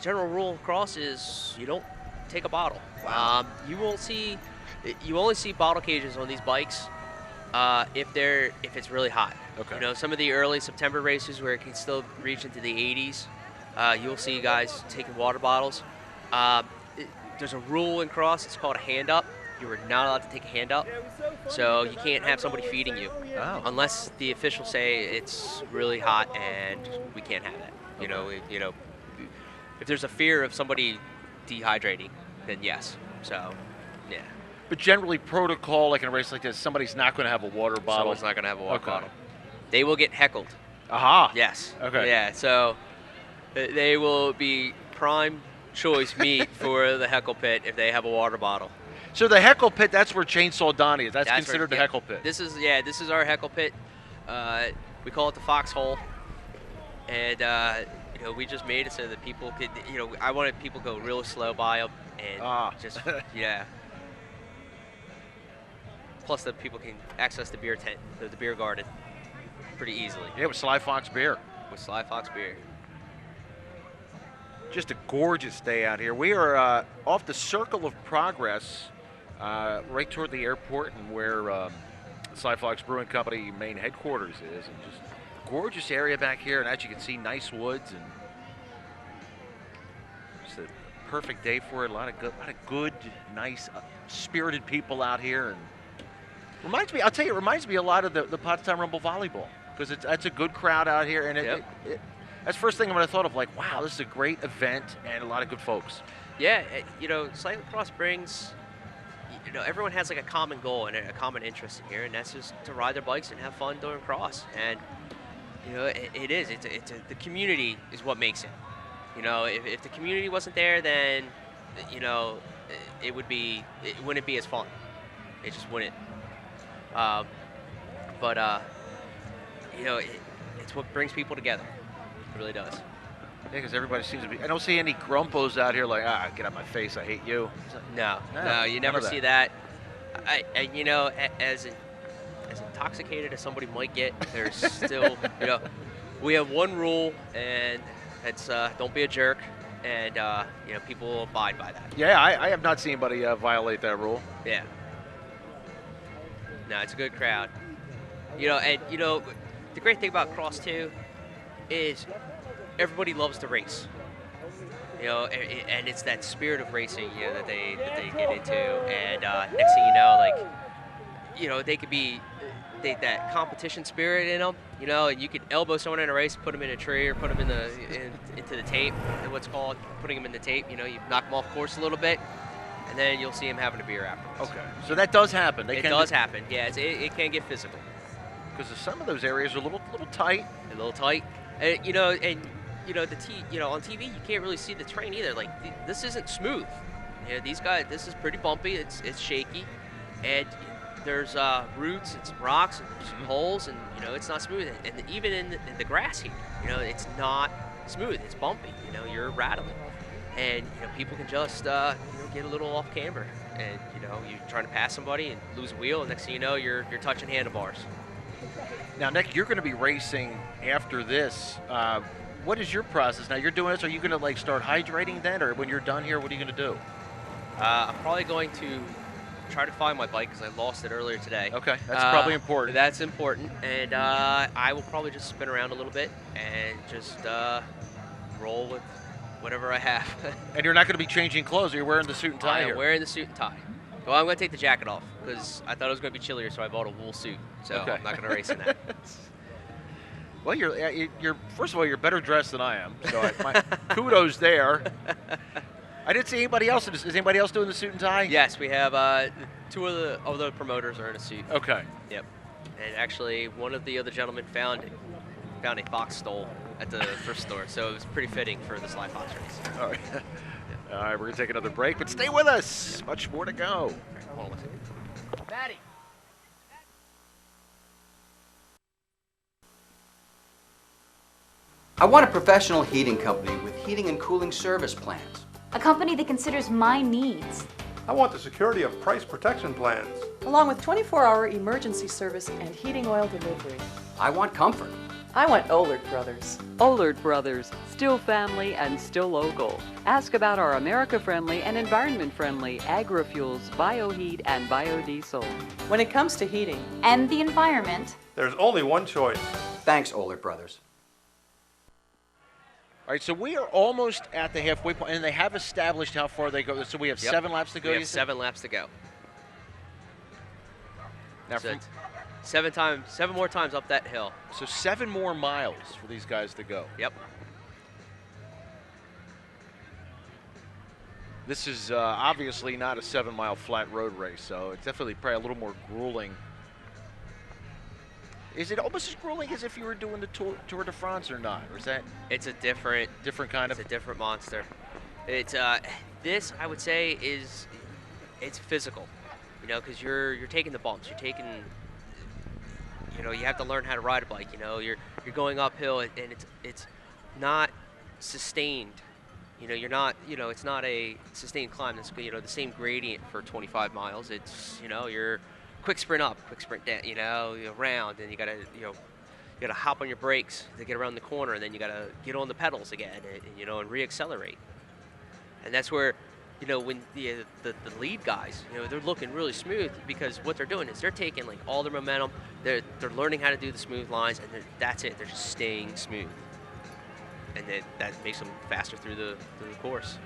rule across is you don't take a bottle. Wow. You only see bottle cages on these bikes if it's really hot. Okay. Some of the early September races where it can still reach into the 80s, you'll see guys taking water bottles. There's a rule in cross. It's called a hand up. You are not allowed to take a hand up, so you can't have somebody feeding you unless the officials say it's really hot and we can't have that. If there's a fear of somebody dehydrating, then yes. So, yeah. But generally, protocol, like in a race like this, somebody's not going to have a water bottle. Someone's not going to have a water bottle. They will get heckled. Aha. Yes. Okay. Yeah. So they will be prime choice meat for the heckle pit if they have a water bottle. So the heckle pit, that's where Chainsaw Donnie is. That's considered the heckle pit. This is our heckle pit. We call it the foxhole. And you know, we just made it so that people could, you know, I wanted people to go real slow by them and just, yeah. Plus, the people can access the beer tent, the beer garden, pretty easily. Yeah, with Sly Fox beer. With Sly Fox beer. Just a gorgeous day out here. We are off the Circle of Progress, right toward the airport, and where Sly Fox Brewing Company main headquarters is. And just gorgeous area back here, and as you can see, nice woods, and just a perfect day for it. A lot of good, nice, spirited people out here, and reminds me. I'll tell you, it reminds me a lot of the Pottstown Rumble volleyball, because it's a good crowd out here, and that's the first thing I'm going to thought of. Like, wow, this is a great event and a lot of good folks. Yeah, you know, cyclocross brings, you know, everyone has like a common goal and a common interest in here, and that's just to ride their bikes and have fun doing cross. And you know, the community is what makes it. You know, if the community wasn't there, then you know, it wouldn't be as fun. It just wouldn't. You know, it's what brings people together. It really does. Yeah, because everybody seems to be. I don't see any grumpos out here like, get out of my face, I hate you. No, you never see that. You know, as intoxicated as somebody might get, there's still, you know, we have one rule, and it's don't be a jerk, and you know, people will abide by that. Yeah, I have not seen anybody violate that rule. Yeah. No, it's a good crowd. You know, and you know, the great thing about cross too is everybody loves to race. You know, and it's that spirit of racing, you know, that they get into. And next thing you know, like, you know, they could be that competition spirit in them. You know, and you could elbow someone in a race, put them in a tree, or put them into the tape. What's called putting them in the tape. You know, you knock them off course a little bit, and then you'll see them having a beer afterwards. Okay, so that does happen. It does happen. Yeah, it can get physical. Because some of those areas are a little tight. A little tight. You know, and you know on TV you can't really see the terrain either. Like this isn't smooth. You know, these guys, this is pretty bumpy. It's shaky, and there's roots and some rocks and some holes, and you know, it's not smooth. And even in the grass here, you know, it's not smooth. It's bumpy. You know, you're rattling, and you know, people can just you know, get a little off camber, and you know, you're trying to pass somebody and lose a wheel, and next thing you know, you're touching handlebars. Now, Nick, you're going to be racing after this. What is your process? Now, you're doing this. Are you going to like start hydrating then, or when you're done here, what are you going to do? I'm probably going to try to find my bike because I lost it earlier today. Okay, that's probably important. That's important, and I will probably just spin around a little bit and just roll with whatever I have. And you're not going to be changing clothes. You're wearing the suit and tie. I'm wearing the suit and tie. Well, I'm going to take the jacket off because I thought it was going to be chillier, so I bought a wool suit. So okay. I'm not going to race in that. Well, you're first of all, you're better dressed than I am. So my kudos there. I didn't see anybody else. Is anybody else doing the suit and tie? Yes, we have two of the other promoters are in a suit. Okay. Yep. And actually, one of the other gentlemen found a fox stole at the thrift store, so it was pretty fitting for the Sly Fox race. All right. All right, we're going to take another break, but stay with us. Yep. Much more to go. Hold on one second. Maddie. I want a professional heating company with heating and cooling service plans. A company that considers my needs. I want the security of price protection plans. Along with 24-hour emergency service and heating oil delivery. I want comfort. I want Ohlert Brothers. Ohlert Brothers, still family and still local. Ask about our America-friendly and environment-friendly agri-fuels, bioheat, and biodiesel. When it comes to heating and the environment, there's only one choice. Thanks, Ohlert Brothers. All right, so we are almost at the halfway point, and they have established how far they go. So we have 7 laps to go. We have 7 laps to go. Now, so 7 more times up that hill. So 7 more miles for these guys to go. Yep. This is obviously not a 7-mile flat road race, so it's definitely probably a little more grueling. Is it almost as grueling as if you were doing the Tour de France or not? Or is that? It's a different kind of. It's a different monster. It's this I would say it's physical, you know, because you're taking the bumps. You're taking, you know, you have to learn how to ride a bike. You know, you're going uphill, and it's not sustained. You're not, it's not a sustained climb. That's, the same gradient for 25 miles. It's, you're quick sprint up, quick sprint down, around, and you gotta, you gotta hop on your brakes to get around the corner, and then you gotta get on the pedals again, and reaccelerate. And that's where, when the lead guys, they're looking really smooth, because what they're doing is they're taking like all their momentum, they're learning how to do the smooth lines, and that's it. They're just staying smooth. And then that makes them faster through the course.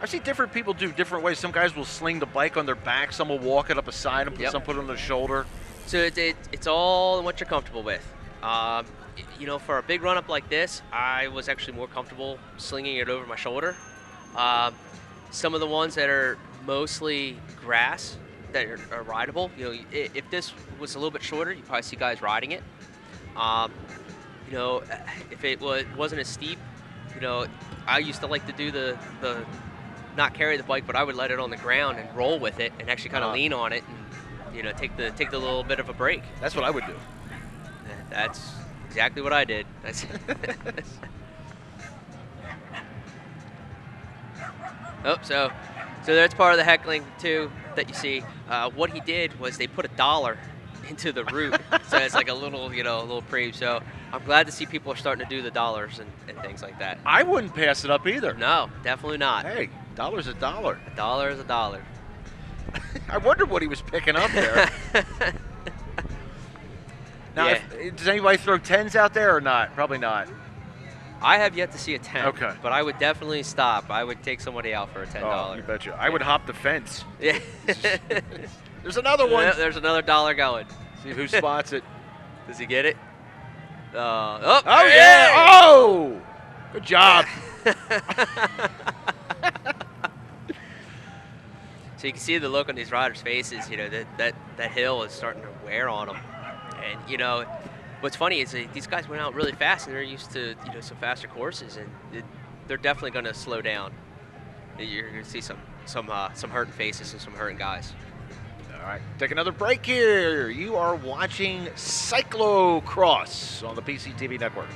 I see different people do different ways. Some guys will sling the bike on their back. Some will walk it up a side and some put it on their shoulder. So it's all what you're comfortable with. For a big run up like this, I was actually more comfortable slinging it over my shoulder. Some of the ones that are mostly grass that are rideable, if this was a little bit shorter, you probably see guys riding it. If it wasn't as steep, I used to like to do the not carry the bike, but I would let it on the ground and roll with it and actually kind of lean on it and, take the little bit of a break. That's what I would do. That's exactly what I did. So that's part of the heckling too that you see. What he did was they put $1 into the route, so it's like a little, a little pre. So I'm glad to see people are starting to do the dollars and things like that. I wouldn't pass it up either. No, definitely not. Hey, $1's a dollar. $1 is a dollar. I wondered what he was picking up there. Now, does anybody throw 10s out there or not? Probably not. I have yet to see a 10. Okay. But I would definitely stop. I would take somebody out for a $10. Oh, you betcha. I would hop the fence. Yeah. There's another one. Yeah, there's another $1 going. See who spots it. Does he get it? Oh, yeah. Oh! Good job. So you can see the look on these riders' faces, that hill is starting to wear on them. And, what's funny is these guys went out really fast, and they're used to, some faster courses, and they're definitely going to slow down. You're going to see some hurting faces and some hurting guys. All right, take another break here. You are watching Cyclocross on the PCTV network.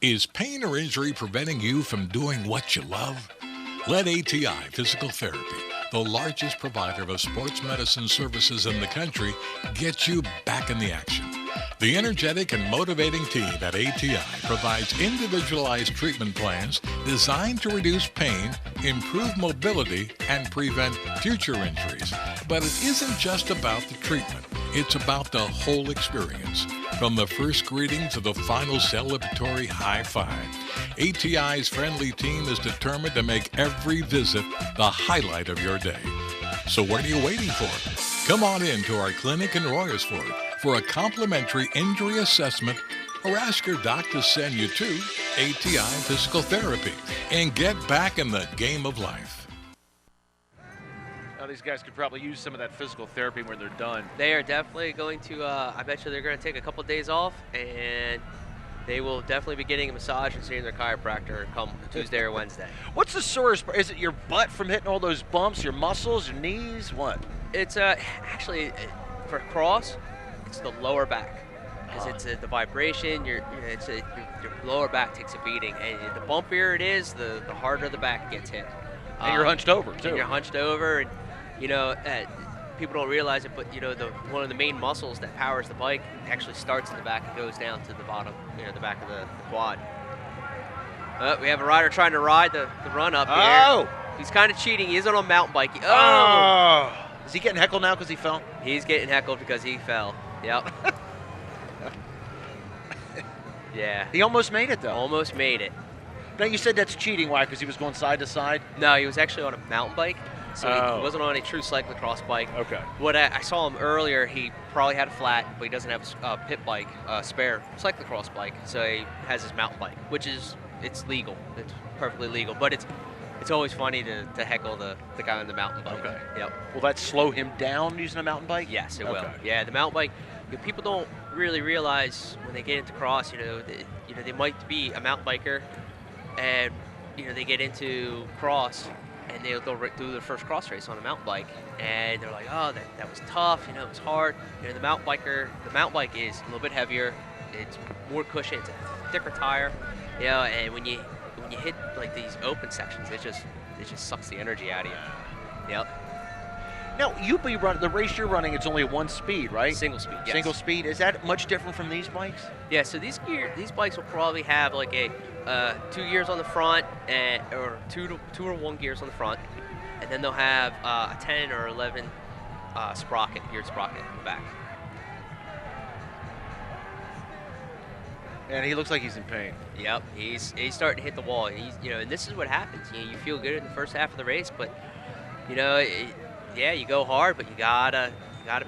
Is pain or injury preventing you from doing what you love? Let ATI Physical Therapy, the largest provider of sports medicine services in the country, get you back in the action. The energetic and motivating team at ATI provides individualized treatment plans designed to reduce pain, improve mobility, and prevent future injuries. But it isn't just about the treatment. It's about the whole experience. From the first greeting to the final celebratory high five, ATI's friendly team is determined to make every visit the highlight of your day. So what are you waiting for? Come on in to our clinic in Royersford for a complimentary injury assessment, or ask your doc to send you to ATI Physical Therapy and get back in the game of life. Now, these guys could probably use some of that physical therapy when they're done. They are definitely going to, I bet you they're going to take a couple of days off, and they will definitely be getting a massage and seeing their chiropractor come Tuesday or Wednesday. What's the sorest part? Is it your butt from hitting all those bumps, your muscles, your knees, what? It's actually, for cross, it's the lower back. Because it's the vibration, your lower back takes a beating. And the bumpier it is, the harder the back gets hit. And you're hunched over, too. And you're hunched over, and people don't realize it, but one of the main muscles that powers the bike actually starts in the back and goes down to the bottom, the back of the quad. We have a rider trying to ride the run up here. He's kind of cheating. He isn't on a mountain bike. Is he getting heckled now because he fell? He's getting heckled because he fell. Yep. Yeah. He almost made it, though. Almost made it. Now, you said that's cheating. Why? Because he was going side to side? No, he was actually on a mountain bike. So he wasn't on a true cyclocross bike. Okay. What I saw him earlier, he probably had a flat, but he doesn't have a pit bike, spare cyclocross bike. So he has his mountain bike, which it's legal. It's perfectly legal. But it's always funny to heckle the guy on the mountain bike. Okay. Yep. Will that slow him down using a mountain bike? Yes, it will. Yeah, the mountain bike, people don't really realize when they get into cross, they might be a mountain biker, and they get into cross, and they'll go do their first cross race on a mountain bike, and they're like, oh, that was tough, it was hard. The mountain bike is a little bit heavier, it's more cushion, it's a thicker tire, and when you hit like these open sections, it just sucks the energy out of you. Yep. Now, the race you're running, it's only one speed, right? Single speed, yes. Single speed. Is that much different from these bikes? Yeah, so these bikes will probably have like a 2 gears on the front, or two or 1 gears on the front, and then they'll have a 10 or 11 geared sprocket in the back. And he looks like he's in pain. Yep, he's starting to hit the wall. And this is what happens. You feel good in the first half of the race, but you go hard, but you gotta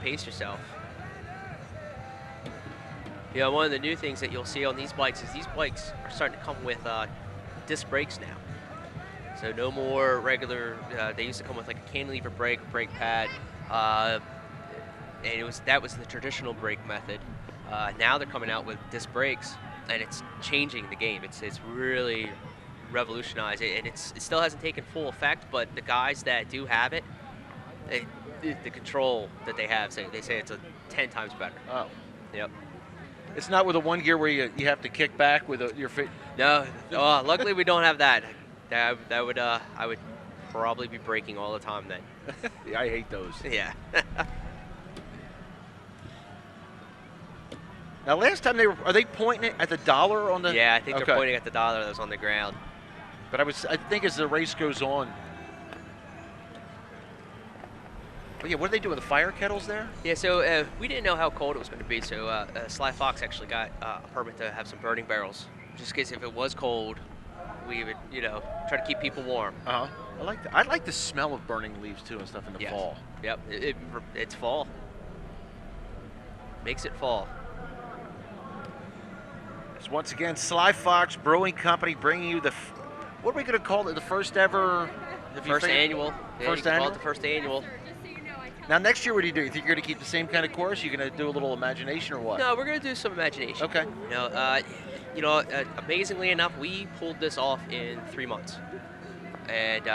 pace yourself. One of the new things that you'll see on these bikes is these bikes are starting to come with disc brakes now. So no more regular. They used to come with like a cantilever brake, brake pad, and that was the traditional brake method. Now they're coming out with disc brakes, and it's changing the game. It's really revolutionized it, and it still hasn't taken full effect. But the guys that do have it, the control that they have, they say it's 10 times better. Oh, yep. It's not with a 1 gear where you have to kick back with your feet. No, luckily we don't have that. That would I would probably be braking all the time then. Yeah, I hate those. Yeah. Now, last time are they pointing at the dollar on the? Yeah, I think they're pointing at the dollar that's on the ground. But I think as the race goes on. Oh yeah, what do they do with the fire kettles there? Yeah, so we didn't know how cold it was going to be, so Sly Fox actually got a permit to have some burning barrels, just in case if it was cold, we would try to keep people warm. I like that. I like the smell of burning leaves too and stuff in the fall. Yep, it's fall. Makes it fall. It's once again Sly Fox Brewing Company bringing you what are we going to call it? The first ever? First annual. Yeah, first annual? Call it the first annual. Now, next year, what do you do? You think you're going to keep the same kind of course? You're going to do a little imagination or what? No, we're going to do some imagination. Okay. Amazingly enough, we pulled this off in 3 months. And,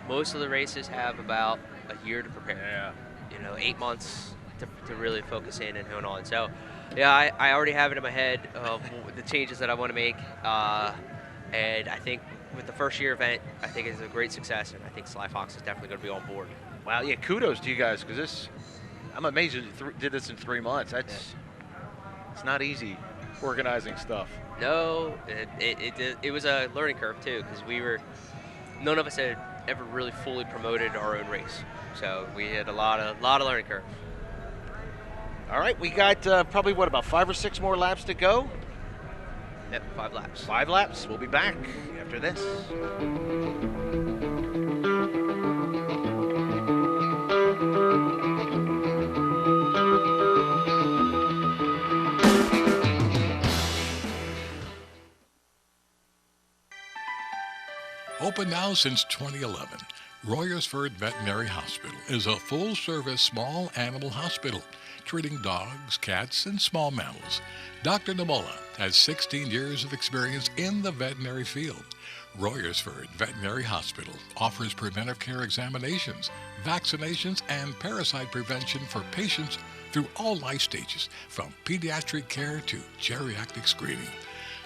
most of the races have about a year to prepare. Yeah. 8 months to really focus in and hone on. So, yeah, I already have it in my head of the changes that I want to make. And I think with the first year event, I think it's a great success, and I think Sly Fox is definitely going to be on board. Wow, yeah, kudos to you guys, because I'm amazed you did this in 3 months. It's not easy organizing stuff. No, it was a learning curve too, because none of us had ever really fully promoted our own race, so we had a lot of learning curve. All right, we got probably about 5 or 6 more laps to go. Yep, 5 laps. 5 laps. We'll be back after this. Open now since 2011, Royersford Veterinary Hospital is a full-service small animal hospital treating dogs, cats, and small mammals. Dr. Namola has 16 years of experience in the veterinary field. Royersford Veterinary Hospital offers preventive care examinations, vaccinations, and parasite prevention for patients through all life stages, from pediatric care to geriatric screening.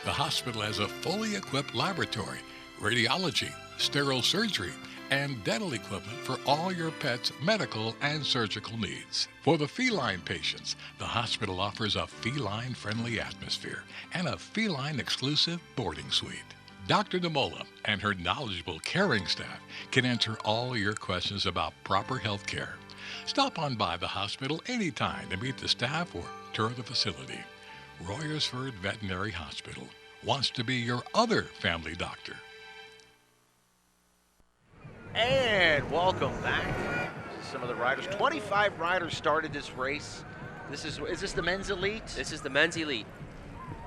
The hospital has a fully equipped laboratory, radiology, sterile surgery, and dental equipment for all your pet's medical and surgical needs. For the feline patients, the hospital offers a feline-friendly atmosphere and a feline-exclusive boarding suite. Dr. Namola and her knowledgeable caring staff can answer all your questions about proper health care. Stop on by the hospital anytime to meet the staff or tour the facility. Royersford Veterinary Hospital wants to be your other family doctor. And welcome back to some of the riders. 25 riders started this race. Is this the men's elite? This is the men's elite.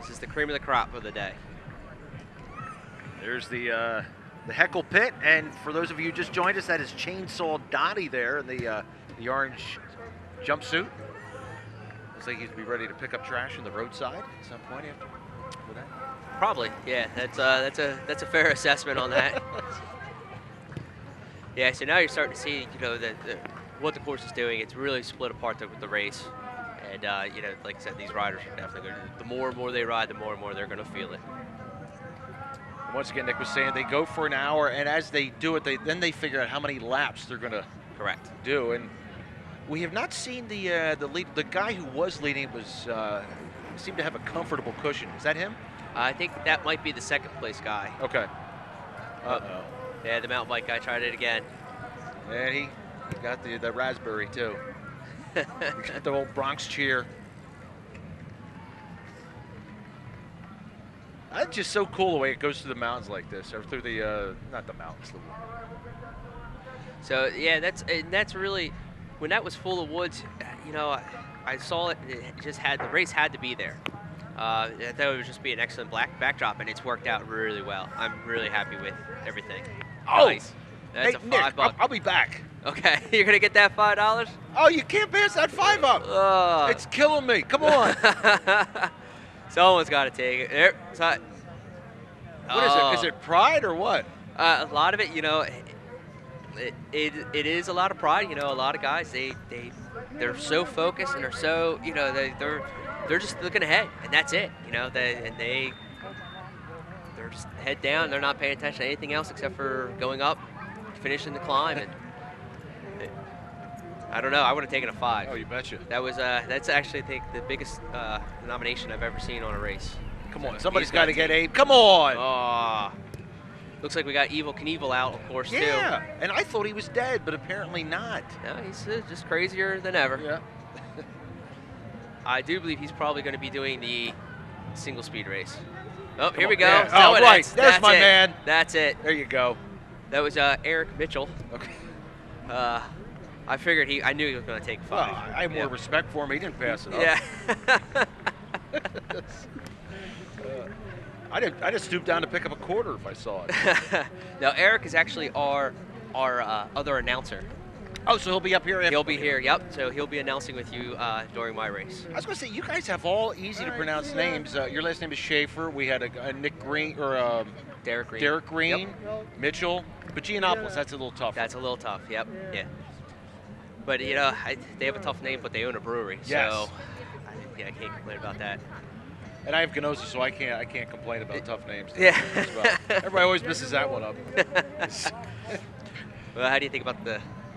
This is the cream of the crop of the day. There's the heckle pit, and for those of you who just joined us, that is Chainsaw Dottie there in the orange jumpsuit. Looks like he'd be ready to pick up trash on the roadside at some point after that. Probably, yeah. That's a fair assessment on that. Yeah. So now you're starting to see, what the course is doing. It's really split apart the race, and like I said, these riders are definitely good. The more and more they ride, the more and more they're going to feel it. Once again, Nick was saying they go for an hour, and as they do it, then they figure out how many laps they're going to do. And we have not seen the lead. The guy who was leading seemed to have a comfortable cushion. Is that him? I think that might be the second place guy. Okay. Uh-oh. Yeah, the mountain bike guy tried it again. And he got the raspberry too. He got the old Bronx cheer. It's just so cool the way it goes through the mountains like this, or through the not the mountains. So yeah, that's really, when that was full of woods, I saw it. It just the race had to be there. I thought it would just be an excellent backdrop, and it's worked out really well. I'm really happy with everything. Oh, nice. That's hey, a Nick, $5. I'll be back. Okay, you're gonna get that $5? Oh, you can't pass that $5 up. It's killing me. Come on. Someone's got to take it. There. What is it? Is it pride or what? A lot of it, it is a lot of pride. A lot of guys, they're so focused and they're so, they're just looking ahead, and that's it. They're just head down. They're not paying attention to anything else except for going up, finishing the climb. And I don't know. I would have taken a 5. Oh, you betcha. That's actually, I think, the biggest nomination I've ever seen on a race. Come on, somebody's got to get Abe. Come on. Oh, looks like we got Evel Knievel out, of course, too. Yeah, and I thought he was dead, but apparently not. No, he's just crazier than ever. Yeah. I do believe he's probably going to be doing the single speed race. Oh, here we go. Yeah. So Oh, right. There's my it. man. That's it. There you go. That was Eric Mitchell. Okay. I figured I knew he was going to take 5. Well, I have more respect for him. He didn't pass it up. Yeah. I just stooped down to pick up a quarter if I saw it. Now, Eric is actually our other announcer. Oh, so he'll be up here? He'll be here, yep. So he'll be announcing with you during my race. I was going to say, you guys have all easy to pronounce names. Your last name is Schaefer. We had a Nick Green, or Derek Green. Derek Green, Yep. Mitchell. But Giannopoulos, that's a little tough. That's a little tough, yep. Yeah. But, they have a tough name, but they own a brewery. Yes. So, I can't complain about that. And I have Ganosa, so I can't complain about tough names. Yeah. As well. Everybody always misses that one up. Well, how do you think about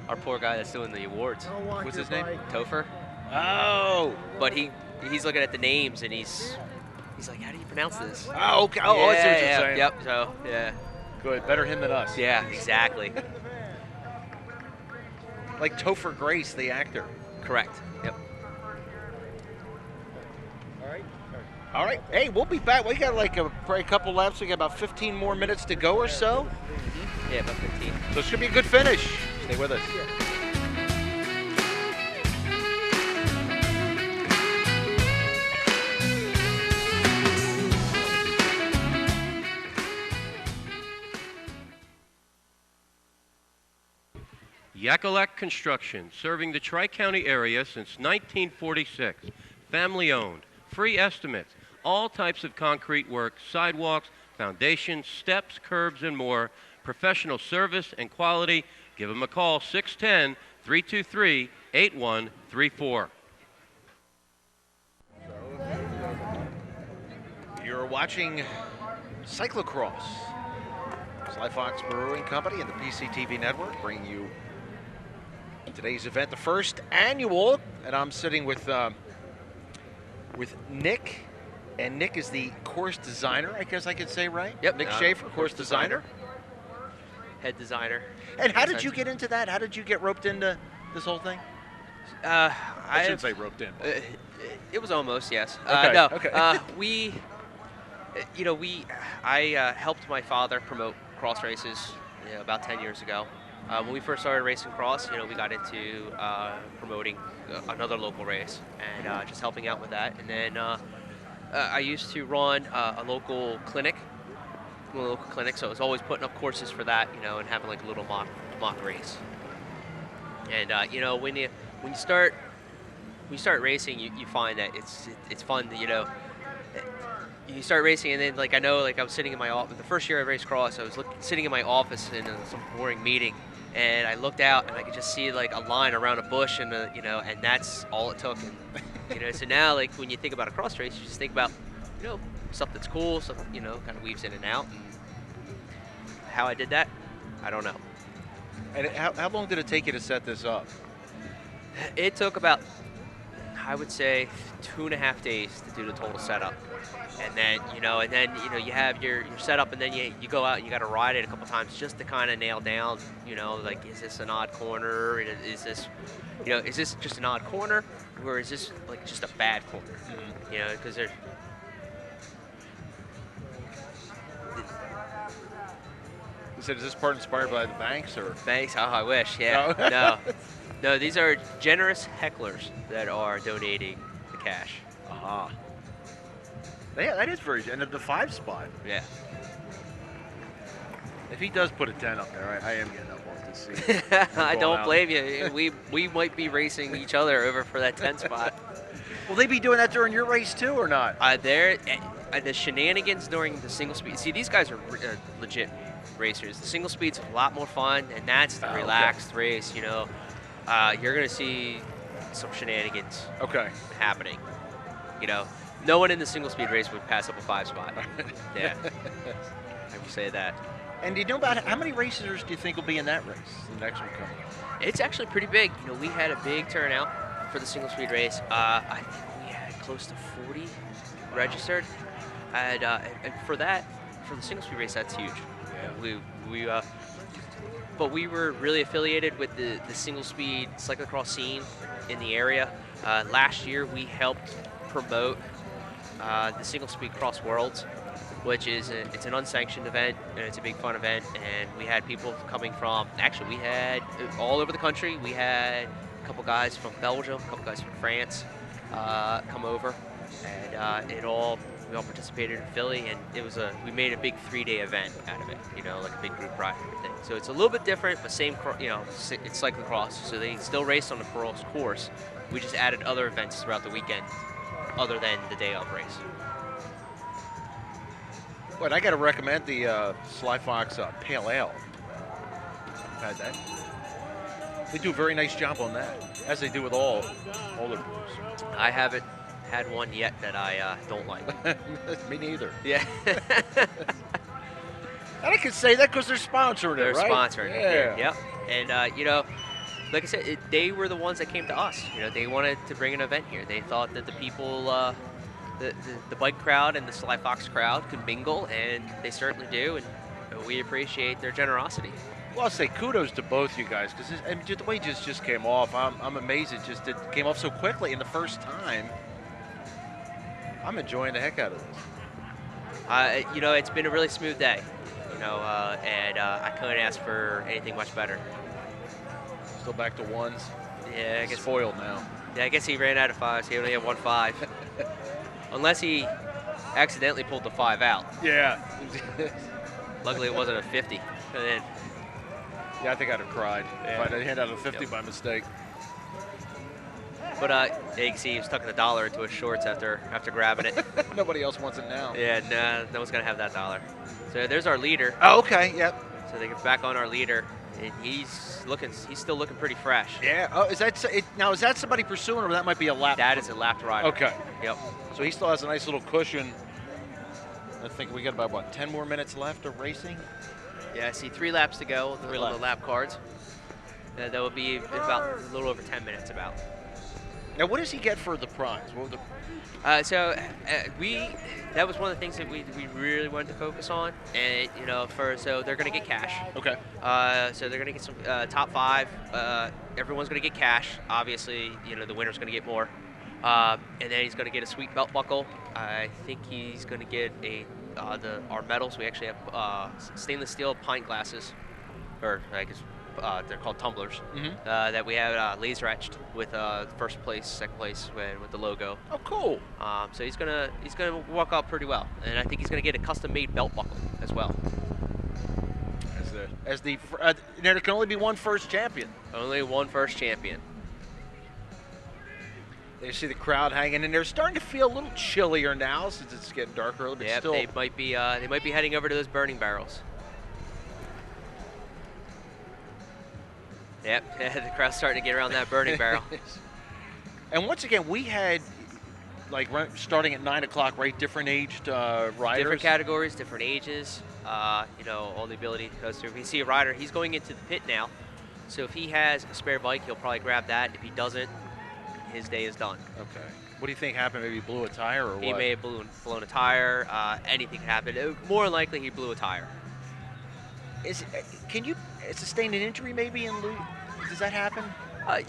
our poor guy that's doing the awards? What's his name? Topher. Oh. But he's looking at the names, and he's like, how do you pronounce this? Oh, okay. Oh, I see what you're saying. Yep. So yeah. Good. Better him than us. Yeah. Exactly. Like Topher Grace, the actor. Correct. Yep. All right. Hey, we'll be back. We got probably a couple laps. We got about 15 more minutes to go or so. Yeah, about 15. So it should be a good finish. Stay with us. Yakalak Construction, serving the Tri-County area since 1946. Family owned, free estimates, all types of concrete work, sidewalks, foundations, steps, curbs, and more. Professional service and quality. Give them a call, 610-323-8134. You're watching Cyclocross. Sly Fox Brewing Company and the PCTV Network bringing you today's event, the first annual, and I'm sitting with Nick, and Nick is the course designer, I guess I could say, right? Yep. Nick Schaefer, course designer. Head designer. And how did you get into that? How did you get roped into this whole thing? I shouldn't say roped in. It was almost, yes. Okay. No. Okay. I helped my father promote cross races about 10 years ago. When we first started racing cross, we got into promoting another local race and just helping out with that. And then I used to run a local clinic, so I was always putting up courses for that, and having like a little mock race. And when you start you start racing, you find that it's fun. You start racing, and then like I know, like I was sitting in my office. The first year I raced cross, I was sitting in my office in some boring meeting, and I looked out and I could just see like a line around a bush, and and that's all it took. And so now like when you think about a cross race, you just think about stuff that's cool, stuff kind of weaves in and out. And how I did that, I don't know. And how long did it take you to set this up? It took about, I would say, 2.5 days to do the total setup. And then, you have your setup, and then you go out and you got to ride it a couple times just to kind of nail down, like, is this an odd corner? Is this just an odd corner, or is this like just a bad corner? Mm-hmm. Because there's. You said, is this part inspired by the banks or? Banks? Oh, I wish. Yeah. No, these are generous hecklers that are donating the cash. Aha. Yeah, that is very, and the 5 spot. Yeah. If he does put a 10 up there, I am getting up off this seat. I don't blame you. We might be racing each other over for that 10 spot. Will they be doing that during your race too, or not? The shenanigans during the single speed. See, these guys are legit racers. The single speed's a lot more fun, and that's the relaxed race. You're gonna see some shenanigans. Happening. No one in the single speed race would pass up a 5 spot. Yeah, I will say that. And do you know about how many racers do you think will be in that race, the next one coming? It's actually pretty big. We had a big turnout for the single speed race. I think we had close to 40 registered, and for the single speed race, that's huge. Yeah. But we were really affiliated with the single speed cyclocross scene in the area. Last year, we helped promote the Single Speed Cross Worlds, which is it's an unsanctioned event, and it's a big fun event. And we had people coming from, actually we had all over the country. We had a couple guys from Belgium, a couple guys from France come over, and we all participated in Philly, and we made a big 3-day event out of it, like a big group ride and everything. So it's a little bit different, but same, it's cyclocross, so they still race on the cross course. We just added other events throughout the weekend, other than the day of race. But I got to recommend the Sly Fox Pale Ale. I've had that. They do a very nice job on that, as they do with all the brews. I haven't had one yet that I don't like. Me neither. Yeah. And I can say that because they're sponsoring it, right? They're sponsoring it. Yeah. Yep. And like I said, they were the ones that came to us. They wanted to bring an event here. They thought that the people, the bike crowd and the Sly Fox crowd could mingle, and they certainly do, and we appreciate their generosity. Well, I'll say kudos to both you guys, because the way it just came off, I'm amazed it came off so quickly in the first time. I'm enjoying the heck out of this. It's been a really smooth day, and I couldn't ask for anything much better. Still back to 1s. Yeah, I guess spoiled now. Yeah, I guess he ran out of 5s. He only had 1 5. Unless he accidentally pulled the 5 out. Yeah. Luckily, it wasn't a 50. And then, yeah, I think I'd have cried if I'd hand out a 50 by mistake. But you can see he was tucking $1 into his shorts after grabbing it. Nobody else wants it now. Yeah, no one's gonna have that $1. So there's our leader. Oh, okay, yep. So they get back on our leader, and he's still looking pretty fresh. Yeah. Oh, is that somebody pursuing, or that might be a lap? That is a lapped rider. Okay. Yep. So he still has a nice little cushion. I think we got about 10 more minutes left of racing. Yeah, I see 3 laps to go. The lap cards. That will be about a little over 10 minutes about. Now, what does he get for the prize? What was that was one of the things that we really wanted to focus on, and so they're going to get cash. Okay. So they're going to get some top 5. Everyone's going to get cash. Obviously, the winner's going to get more, and then he's going to get a sweet belt buckle. I think he's going to get our medals. We actually have stainless steel pint glasses, or I guess. They're called tumblers, that we have laser etched with first place, second place with the logo. Oh, cool! So he's gonna walk out pretty well, and I think he's gonna get a custom-made belt buckle as well. There can only be one first champion. Only one first champion. You see the crowd hanging in there. Starting to feel a little chillier now since it's getting darker a little bit. Yeah, Still, they might be heading over to those burning barrels. Yep, the crowd's starting to get around that burning barrel. And once again, we had starting at 9 o'clock, right? Different aged riders. Different categories, different ages. All the ability to go through. If you see a rider, he's going into the pit now. So if he has a spare bike, he'll probably grab that. If he doesn't, his day is done. Okay. What do you think happened? Maybe he blew a tire or what? He may have blown a tire. Anything could happen. More than likely, he blew a tire. Can you sustain an injury maybe and lose? Does that happen?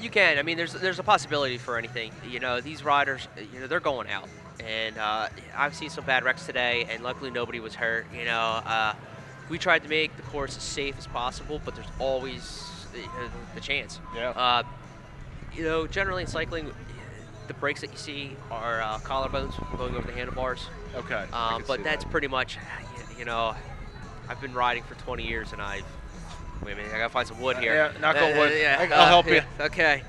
You can. I mean, there's a possibility for anything. These riders, they're going out. And I've seen some bad wrecks today, and luckily nobody was hurt. We tried to make the course as safe as possible, but there's always the chance. Yeah. Generally in cycling, the brakes that you see are collarbones going over the handlebars. Okay. But that's pretty much, I've been riding for 20 years, and wait a minute, I gotta find some wood here. Yeah, knock on wood. Yeah, I'll help you. Okay.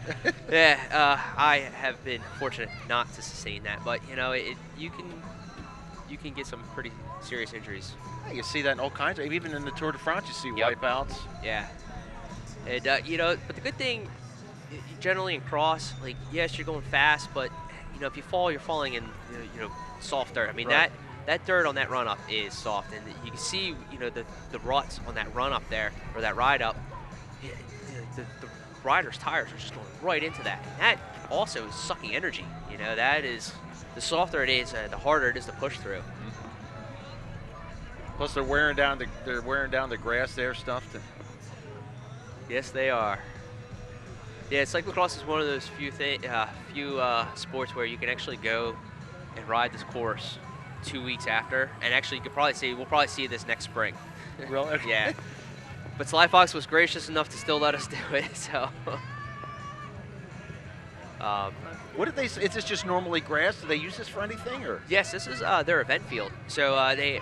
Yeah, I have been fortunate not to sustain that, but you can get some pretty serious injuries. Yeah, you see that in all kinds of, even in the Tour de France, you see wipeouts. Yeah. And but the good thing, generally in cross, yes, you're going fast, but if you fall, you're falling in soft dirt. I mean that dirt on that run up is soft, and you can see the ruts on that run up there, or that ride up. The rider's tires are just going right into that, and that also is sucking energy. That is, the softer it is, the harder it is to push through. Plus they're wearing down the grass there, stuff. Yes, they are. Yeah, cyclocross is one of those few sports where you can actually go and ride this course 2 weeks after, and actually we'll probably see this next spring. Really? Yeah. But Sly Fox was gracious enough to still let us do it, so. What did they say? Is this just normally grass? Do they use this for anything, or? Yes, this is their event field. So they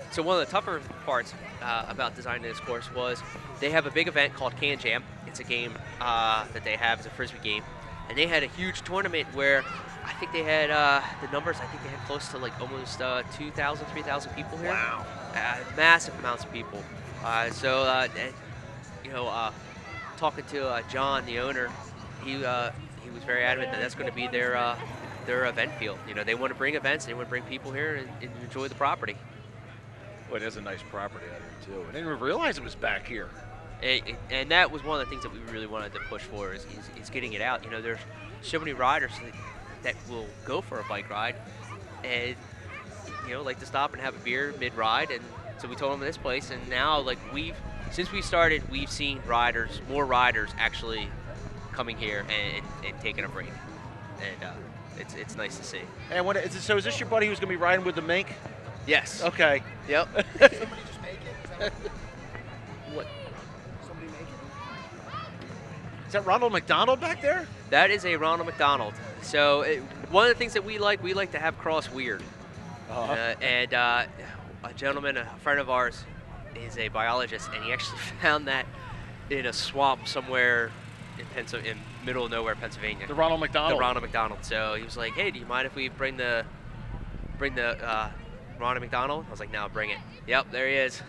so one of the tougher parts about designing this course was they have a big event called Can Jam. It's a game that they have, it's a frisbee game, and they had a huge tournament where I think they had the numbers. I think they had close to almost 2,000, 3,000 people here. Wow. Massive amounts of people. Talking to John, the owner, he was very adamant that that's going to be their event field. They want to bring events, they want to bring people here and enjoy the property. Well, it is a nice property out here too. I didn't even realize it was back here. And that was one of the things that we really wanted to push for is getting it out. There's so many riders that will go for a bike ride and like to stop and have a beer mid-ride, and so we told them this place, and now since we started, we've seen more riders actually coming here and taking a break, and it's nice to see. And so is this your buddy who's going to be riding with the mink? Yes. Okay. Yep. Somebody just make it. What? Somebody make it. Is that Ronald McDonald back there? That is a Ronald McDonald. So one of the things that we like to have cross weird. And a gentleman, a friend of ours, is a biologist, and he actually found that in a swamp somewhere in middle of nowhere, Pennsylvania. The Ronald McDonald. The Ronald McDonald. So he was like, "Hey, do you mind if we bring the Ronald McDonald?" I was like, "No, bring it." Yep, there he is.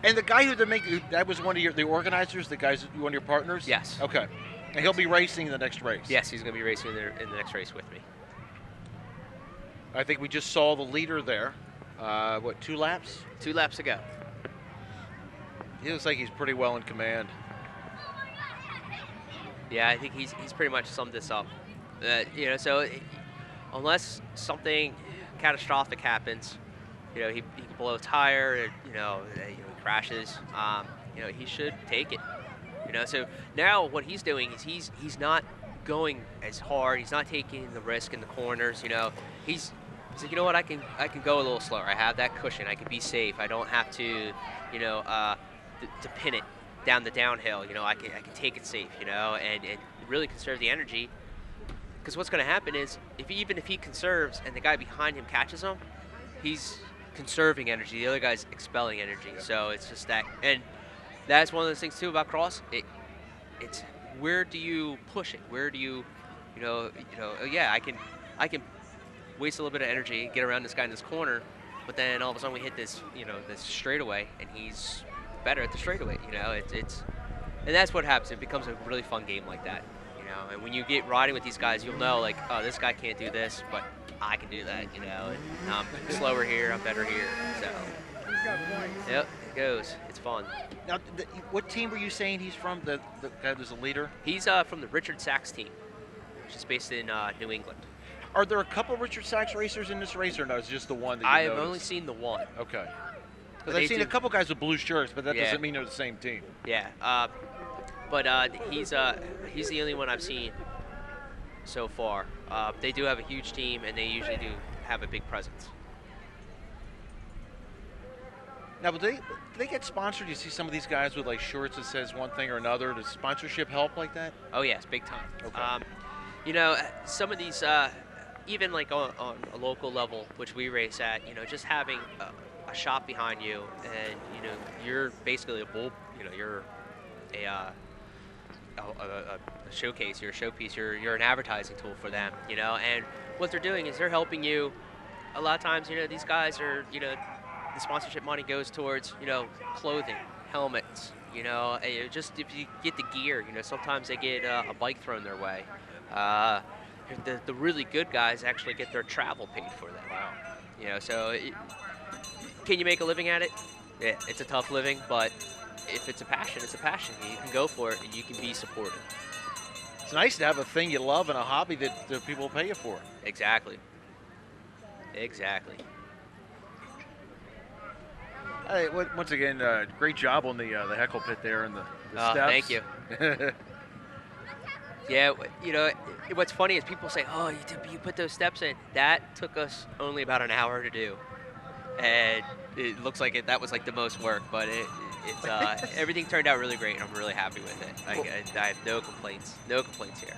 And the guy that was one of the organizers, one of your partners? Yes. Okay. And he'll be racing in the next race? Yes, he's going to be racing in the next race with me. I think we just saw the leader there. 2 laps? 2 laps to go. He looks like he's pretty well in command. Yeah, I think he's pretty much summed this up. So unless something catastrophic happens, he can blow a tire, he crashes, he should take it. So now what he's doing is he's not going as hard. He's not taking the risk in the corners. He's like, you know what? I can go a little slower. I have that cushion. I can be safe. I don't have to, to pin it down the downhill. I can take it safe. And really conserve the energy. Because what's going to happen is even if he conserves and the guy behind him catches him, he's conserving energy. The other guy's expelling energy. Yeah. So it's just that. And that's one of those things too about cross. It's where do you push it? Where do you yeah, I can waste a little bit of energy, get around this guy in this corner, but then all of a sudden we hit this, this straightaway, and he's better at the straightaway. And that's what happens. It becomes a really fun game like that. And when you get riding with these guys, you'll know, like, oh, this guy can't do this, but I can do that, and I'm slower here, I'm better here. So, yep, it goes. It's fun. Now, what team were you saying he's from? The guy who's the leader? He's from the Richard Sachs team, which is based in New England. Are there a couple Richard Sachs racers in this race, or no? It's just the one that you I've noticed? only seen the one. Okay. Because I've seen a couple guys with blue shirts, but that doesn't mean they're the same team. Yeah. But he's the only one I've seen so far. They do have a huge team, and they usually do have a big presence. Now, do they get sponsored? You see some of these guys with like shorts that says one thing or another. Does sponsorship help like that? Oh yes, big time. Okay. Some of these, even like on a local level, which we race at, just having a shop behind you, and you're basically a bull. You're a showcase, you're a showpiece, you're an advertising tool for them, and what they're doing is they're helping you. A lot of times, these guys are, the sponsorship money goes towards, clothing, helmets, just if you get the gear, sometimes they get a bike thrown their way. The really good guys actually get their travel paid for them. Wow. Can you make a living at it? Yeah, it's a tough living, but if it's a passion, it's a passion. You can go for it, and you can be supported. It's nice to have a thing you love and a hobby that people pay you for. Exactly. Exactly. Hey, once again, great job on the heckle pit there and the steps. Thank you. Yeah, what's funny is people say, "Oh, you put those steps in." That took us only about an hour to do, and it looks like that was like the most work, but everything turned out really great, and I'm really happy with it. I have no complaints. No complaints here.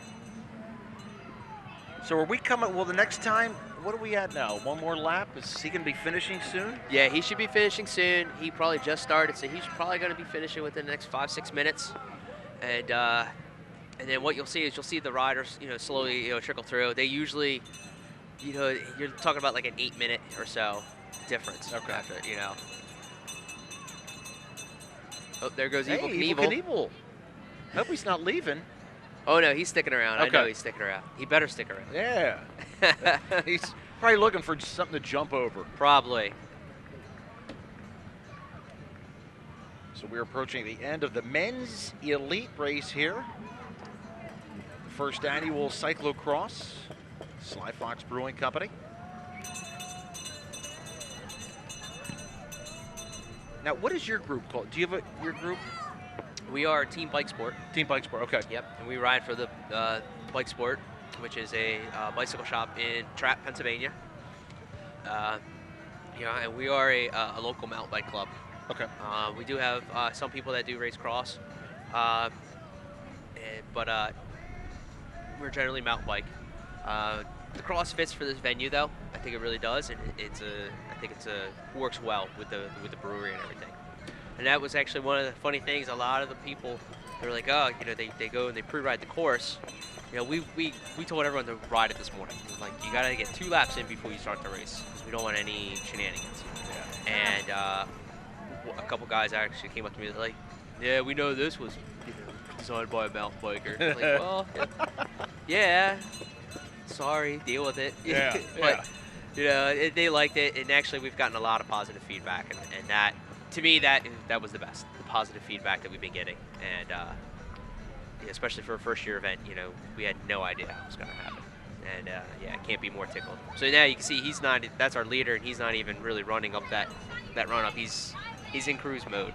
So are we coming? Well, the next time, what are we at now? One more lap? Is he going to be finishing soon? Yeah, he should be finishing soon. He probably just started, so he's probably going to be finishing within the next 5-6 minutes. And then what you'll see is the riders, slowly, trickle through. They usually, you're talking about like an 8-minute or so difference. Okay. After, Oh, there goes Evel Hey, Knievel. Knievel. Hope he's not leaving. Oh no, he's sticking around. Okay. I know he's sticking around. He better stick around. Yeah. He's probably looking for something to jump over. Probably. So we're approaching the end of the men's elite race here. The first annual cyclocross, Sly Fox Brewing Company. Now, what is your group called? Do you have your group? We are Team Bike Sport. Team Bike Sport, okay. Yep, and we ride for the Bike Sport, which is a bicycle shop in Trapp, Pennsylvania. And we are a local mountain bike club. Okay. We do have some people that do race cross, but we're generally mountain bike. The cross fits for this venue, though. I think it really does, and I think it's works well with the brewery and everything. And that was actually one of the funny things. A lot of the people, they're like, oh, they go and they pre-ride the course. We told everyone to ride it this morning. Like, you got to get 2 laps in before you start the race, because we don't want any shenanigans. Yeah. And a couple guys actually came up to me, they're like, yeah, we know this was designed by a mountain biker. I'm like, well, yeah, sorry, deal with it. Yeah, But, they liked it, and actually we've gotten a lot of positive feedback, and that, to me, that was the best, the positive feedback that we've been getting. And especially for a first-year event, we had no idea how it was going to happen. And, can't be more tickled. So now you can see that's our leader, and he's not even really running up that run-up. He's in cruise mode.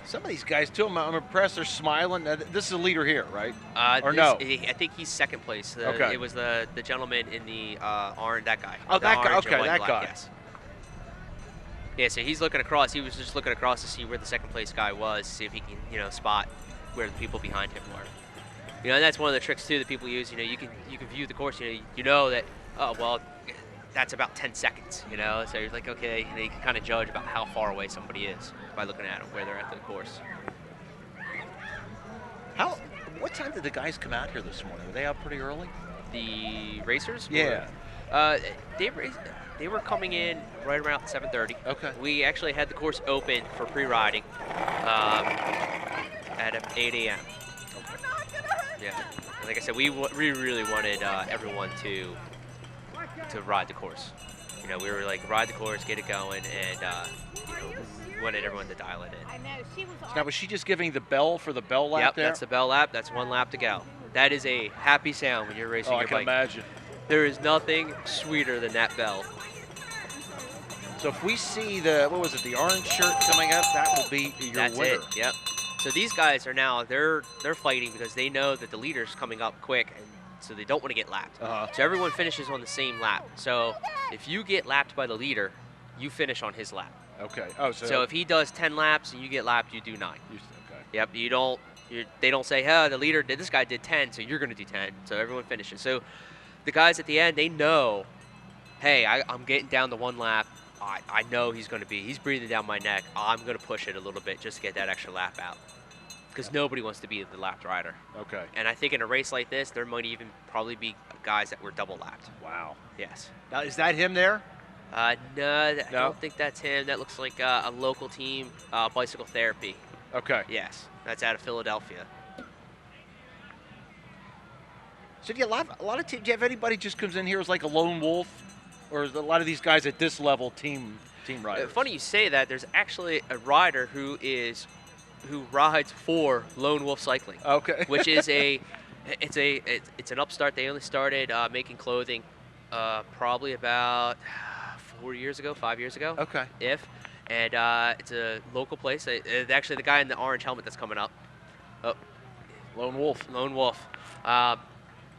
Some of these guys, too, I'm impressed. They're smiling. This is a leader here, right? Or no? no? I think he's second place. Okay. It was the gentleman in the orange, that guy. Oh, that guy. Orange and Okay, white that black, guy. Yes. Yeah, so he's looking across. He was just looking across to see where the second place guy was, see if he can, spot where the people behind him were. And that's one of the tricks too that people use. You can view the course. You know that. Oh well, that's about 10 seconds. So you're like, okay, you can kind of judge about how far away somebody is by looking at them, where they're at the course. What time did the guys come out here this morning? Were they out pretty early? The racers? Yeah. They were coming in right around 7:30. Okay. We actually had the course open for pre-riding at 8 a.m. Yeah. Like I said, we really wanted everyone to ride the course. You know, we were like, ride the course, get it going, and wanted everyone to dial it in. Now, was she just giving the bell for the bell lap there? Yep, that's the bell lap. That's 1 lap to go. That is a happy sound when you're racing your bike. I can imagine. There is nothing sweeter than that bell. So if we see the orange shirt coming up, that will be your That's winner. it. Yep. So these guys are now they're fighting because they know that the leader's coming up quick, and so they don't want to get lapped. So everyone finishes on the same lap. So if you get lapped by the leader, you finish on his lap. Okay. So if he does 10 laps and you get lapped, you do 9. Okay. Yep. They don't say, "Hey, the leader did. This guy did 10, so you're going to do 10." So everyone finishes. So the guys at the end, they know, hey, I'm getting down to 1 lap. I know he's breathing down my neck. I'm going to push it a little bit just to get that extra lap out. Because nobody wants to be the lapped rider. Okay. And I think in a race like this, there might even probably be guys that were double lapped. Wow. Yes. Now, is that him there? No, I don't think that's him. That looks like a local team, Bicycle Therapy. Okay. Yes, that's out of Philadelphia. So do you have a lot of teams? Do you have anybody just comes in here as like a lone wolf, or is a lot of these guys at this level team riders? Funny you say that. There's actually a rider who rides for Lone Wolf Cycling. Okay. Which is it's an upstart. They only started making clothing probably about 5 years ago. Okay. And it's a local place. Actually, the guy in the orange helmet that's coming up. Oh, Lone Wolf. Lone Wolf.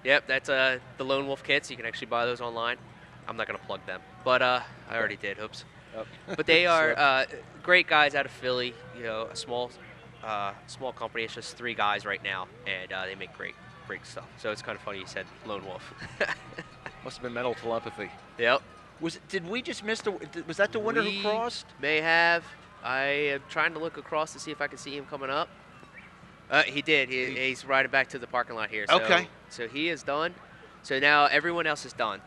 Yep, that's the Lone Wolf kits. You can actually buy those online. I'm not going to plug them, but I already did. Oops. Oh. But they are great guys out of Philly. You know, a small company. It's just 3 guys right now, and they make great stuff. So it's kind of funny you said Lone Wolf. Must have been mental telepathy. Yep. Did we just miss was that the winner who crossed? May have. I am trying to look across to see if I can see him coming up. He did. He's riding back to the parking lot here. So, Okay. So he is done. So now everyone else is done.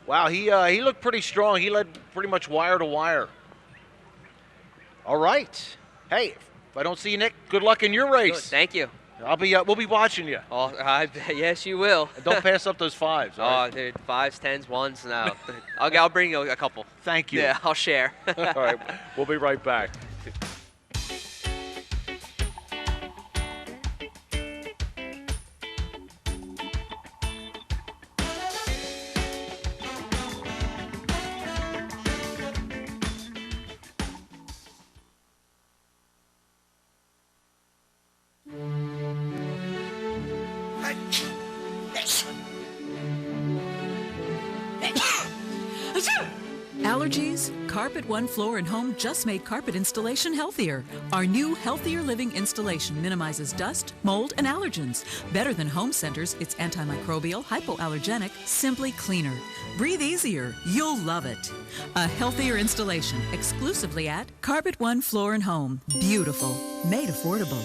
Wow, he looked pretty strong. He led pretty much wire to wire. All right. Hey, if I don't see you, Nick, good luck in your race. Good. Thank you. We'll be watching you. Oh, yes, you will. And don't pass up those 5s. All right? Oh, dude, 5s, 10s, 1s. No, I'll bring you a couple. Thank you. Yeah, I'll share. All right, we'll be right back. Allergies? Carpet One Floor and Home just made carpet installation healthier. Our new Healthier Living installation minimizes dust, mold, and allergens. Better than home centers, it's antimicrobial, hypoallergenic, simply cleaner. Breathe easier. You'll love it. A healthier installation exclusively at Carpet One Floor and Home. Beautiful. Made affordable.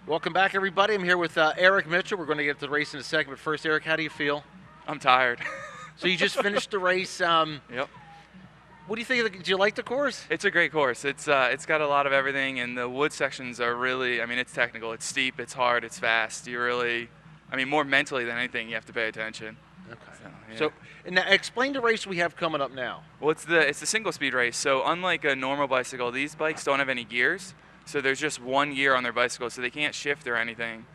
Welcome back, everybody. I'm here with Eric Mitchell. We're going to get to the race in a second. But first, Eric, how do you feel? I'm tired. So you just finished the race. Yep. What do you think? Do you like the course? It's a great course. It's got a lot of everything, and the wood sections are really, it's technical. It's steep, it's hard, it's fast. You really, more mentally than anything, you have to pay attention. Okay. So now explain the race we have coming up now. Well, it's the single speed race. So unlike a normal bicycle, these bikes don't have any gears. So there's just one gear on their bicycle, so they can't shift or anything.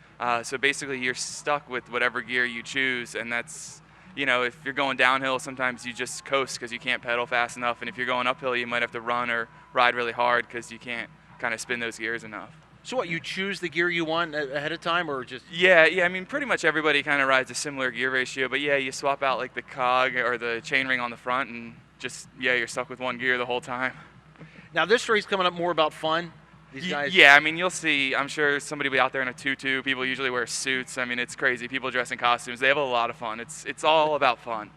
So basically, you're stuck with whatever gear you choose, and that's, if you're going downhill, sometimes you just coast because you can't pedal fast enough, and if you're going uphill, you might have to run or ride really hard because you can't kind of spin those gears enough. So what, you choose the gear you want ahead of time, or just? Yeah, pretty much everybody kind of rides a similar gear ratio, but yeah, you swap out like the cog or the chainring on the front, and just, you're stuck with one gear the whole time. Now this race coming up more about fun. These guys. Yeah, you'll see. I'm sure somebody will be out there in a tutu. People usually wear suits. It's crazy. People dress in costumes. They have a lot of fun. It's all about fun.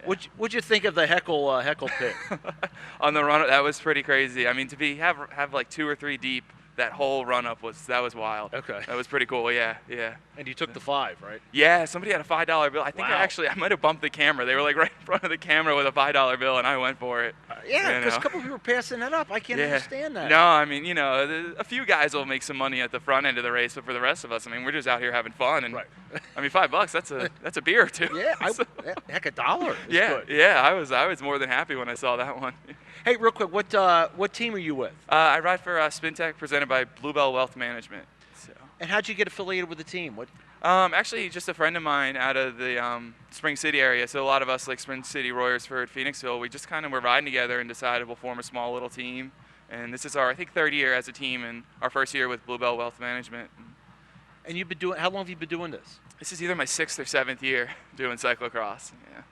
What'd you think of the heckle pit? On the run, that was pretty crazy. To have like 2 or 3 deep that whole run-up was wild. Okay. That was pretty cool, yeah. And you took the 5, right? Yeah, somebody had a $5 bill. I think Wow. I might have bumped the camera. They were like right in front of the camera with a $5 bill, and I went for it. Yeah, You because know? a couple of people were passing that up. I can't Yeah. understand that. No, I mean, a few guys will make some money at the front end of the race, but for the rest of us, I mean, we're just out here having fun. And I mean, $5, that's a beer or two. Yeah, heck, $1 is good. Yeah, I was more than happy when I saw that one. Hey, real quick, what team are you with? I ride for SpinTech, presented by Bluebell Wealth Management. So. And how'd you get affiliated with the team? What? Actually, just a friend of mine out of the Spring City area. So a lot of us, like Spring City, Royersford, Phoenixville, we just kind of were riding together and decided we'll form a small little team. And this is our, I think, 3rd year as a team, and our 1st year with Bluebell Wealth Management. And you've been doing? How long have you been doing this? This is either my 6th or 7th year doing cyclocross. Yeah.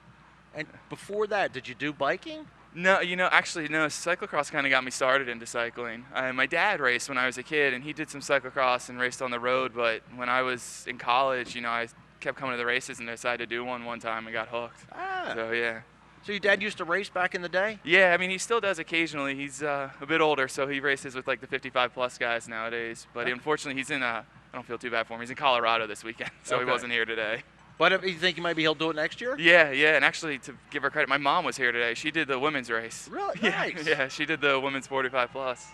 And before that, did you do biking? No, actually, no. Cyclocross kind of got me started into cycling. My dad raced when I was a kid, and he did some cyclocross and raced on the road. But when I was in college, I kept coming to the races and decided to do one time and got hooked. Ah. So, yeah. So your dad used to race back in the day? Yeah, I mean, he still does occasionally. He's a bit older, so he races with, like, the 55-plus guys nowadays. But unfortunately, he's in I don't feel too bad for him. He's in Colorado this weekend, so he wasn't here today. But you think maybe he'll do it next year? Yeah, and actually, to give her credit, my mom was here today. She did the women's race. Really? Yeah, Nice. yeah, she did the women's 45-plus.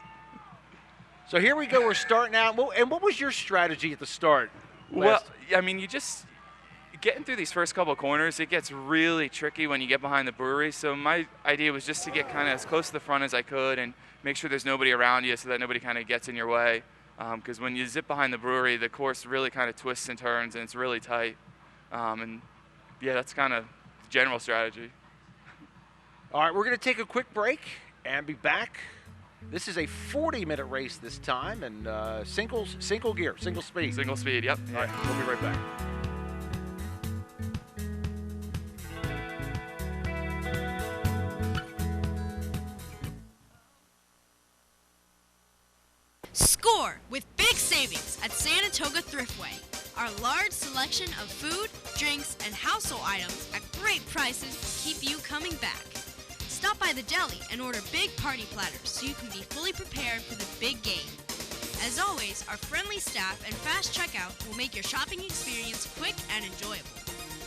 So here we go. We're starting out. And what was your strategy at the start? Well, I mean, getting through these first couple of corners, it gets really tricky when you get behind the brewery. So my idea was just to get kind of as close to the front as I could and make sure there's nobody around you so that nobody kind of gets in your way. Because when you zip behind the brewery, the course really kind of twists and turns, and it's really tight. And yeah, that's kind of the general strategy. All right, we're going to take a quick break and be back. This is a 40-minute race this time, and single gear, single speed. Single speed, yep. All right, we'll be right back. Score with big savings at Saratoga Thriftway. Our large selection of food, drinks, and household items at great prices keep you coming back. Stop by the deli and order big party platters so you can be fully prepared for the big game. As always, our friendly staff and fast checkout will make your shopping experience quick and enjoyable.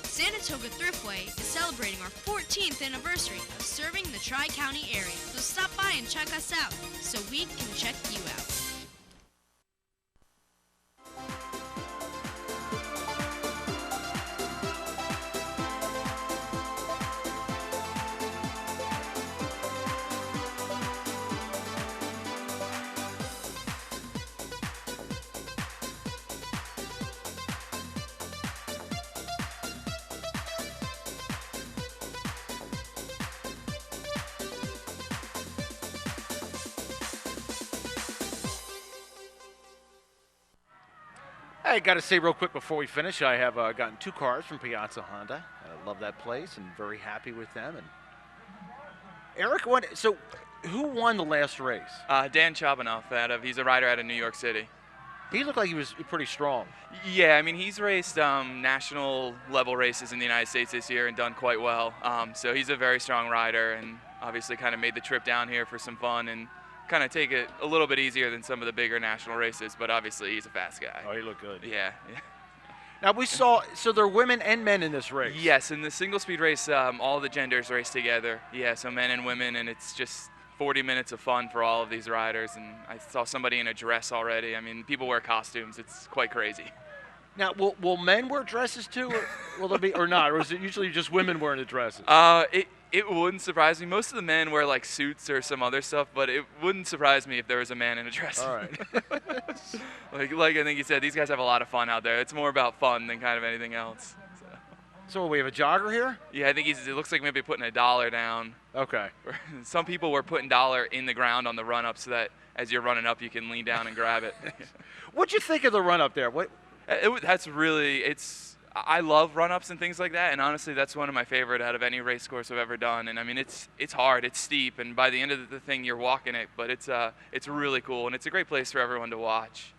Saratoga Thriftway is celebrating our 14th anniversary of serving the Tri-County area, so stop by and check us out so we can check you out. I got to say real quick before we finish, I have gotten 2 cars from Piazza Honda. I love that place and very happy with them. And Eric, so who won the last race? Dan Chabanoff, he's a rider out of New York City. He looked like he was pretty strong. Yeah, I mean, he's raced national level races in the United States this year and done quite well. So he's a very strong rider and obviously kind of made the trip down here for some fun and kind of take it a little bit easier than some of the bigger national races, but obviously he's a fast guy. Oh, he looked good. Yeah. Now we saw, so there are women and men in this race. Yes, in the single speed race, all the genders race together. Yeah, so men and women, and it's just 40 minutes of fun for all of these riders. And I saw somebody in a dress already. I mean, people wear costumes. It's quite crazy. Now, will men wear dresses too, or will there be, or not? Or is it usually just women wearing the dresses? It wouldn't surprise me. Most of the men wear like suits or some other stuff, but it wouldn't surprise me if there was a man in a dress. All right. like I think you said, these guys have a lot of fun out there. It's more about fun than kind of anything else. So we have a jogger here? Yeah, I think it looks like maybe putting $1 down. Okay. Some people were putting $1 in the ground on the run up so that as you're running up, you can lean down and grab it. What'd you think of the run up there? I love run-ups and things like that, and honestly, that's one of my favorite out of any race course I've ever done. And I mean, it's hard, it's steep, and by the end of the thing, you're walking it. But it's really cool, and it's a great place for everyone to watch.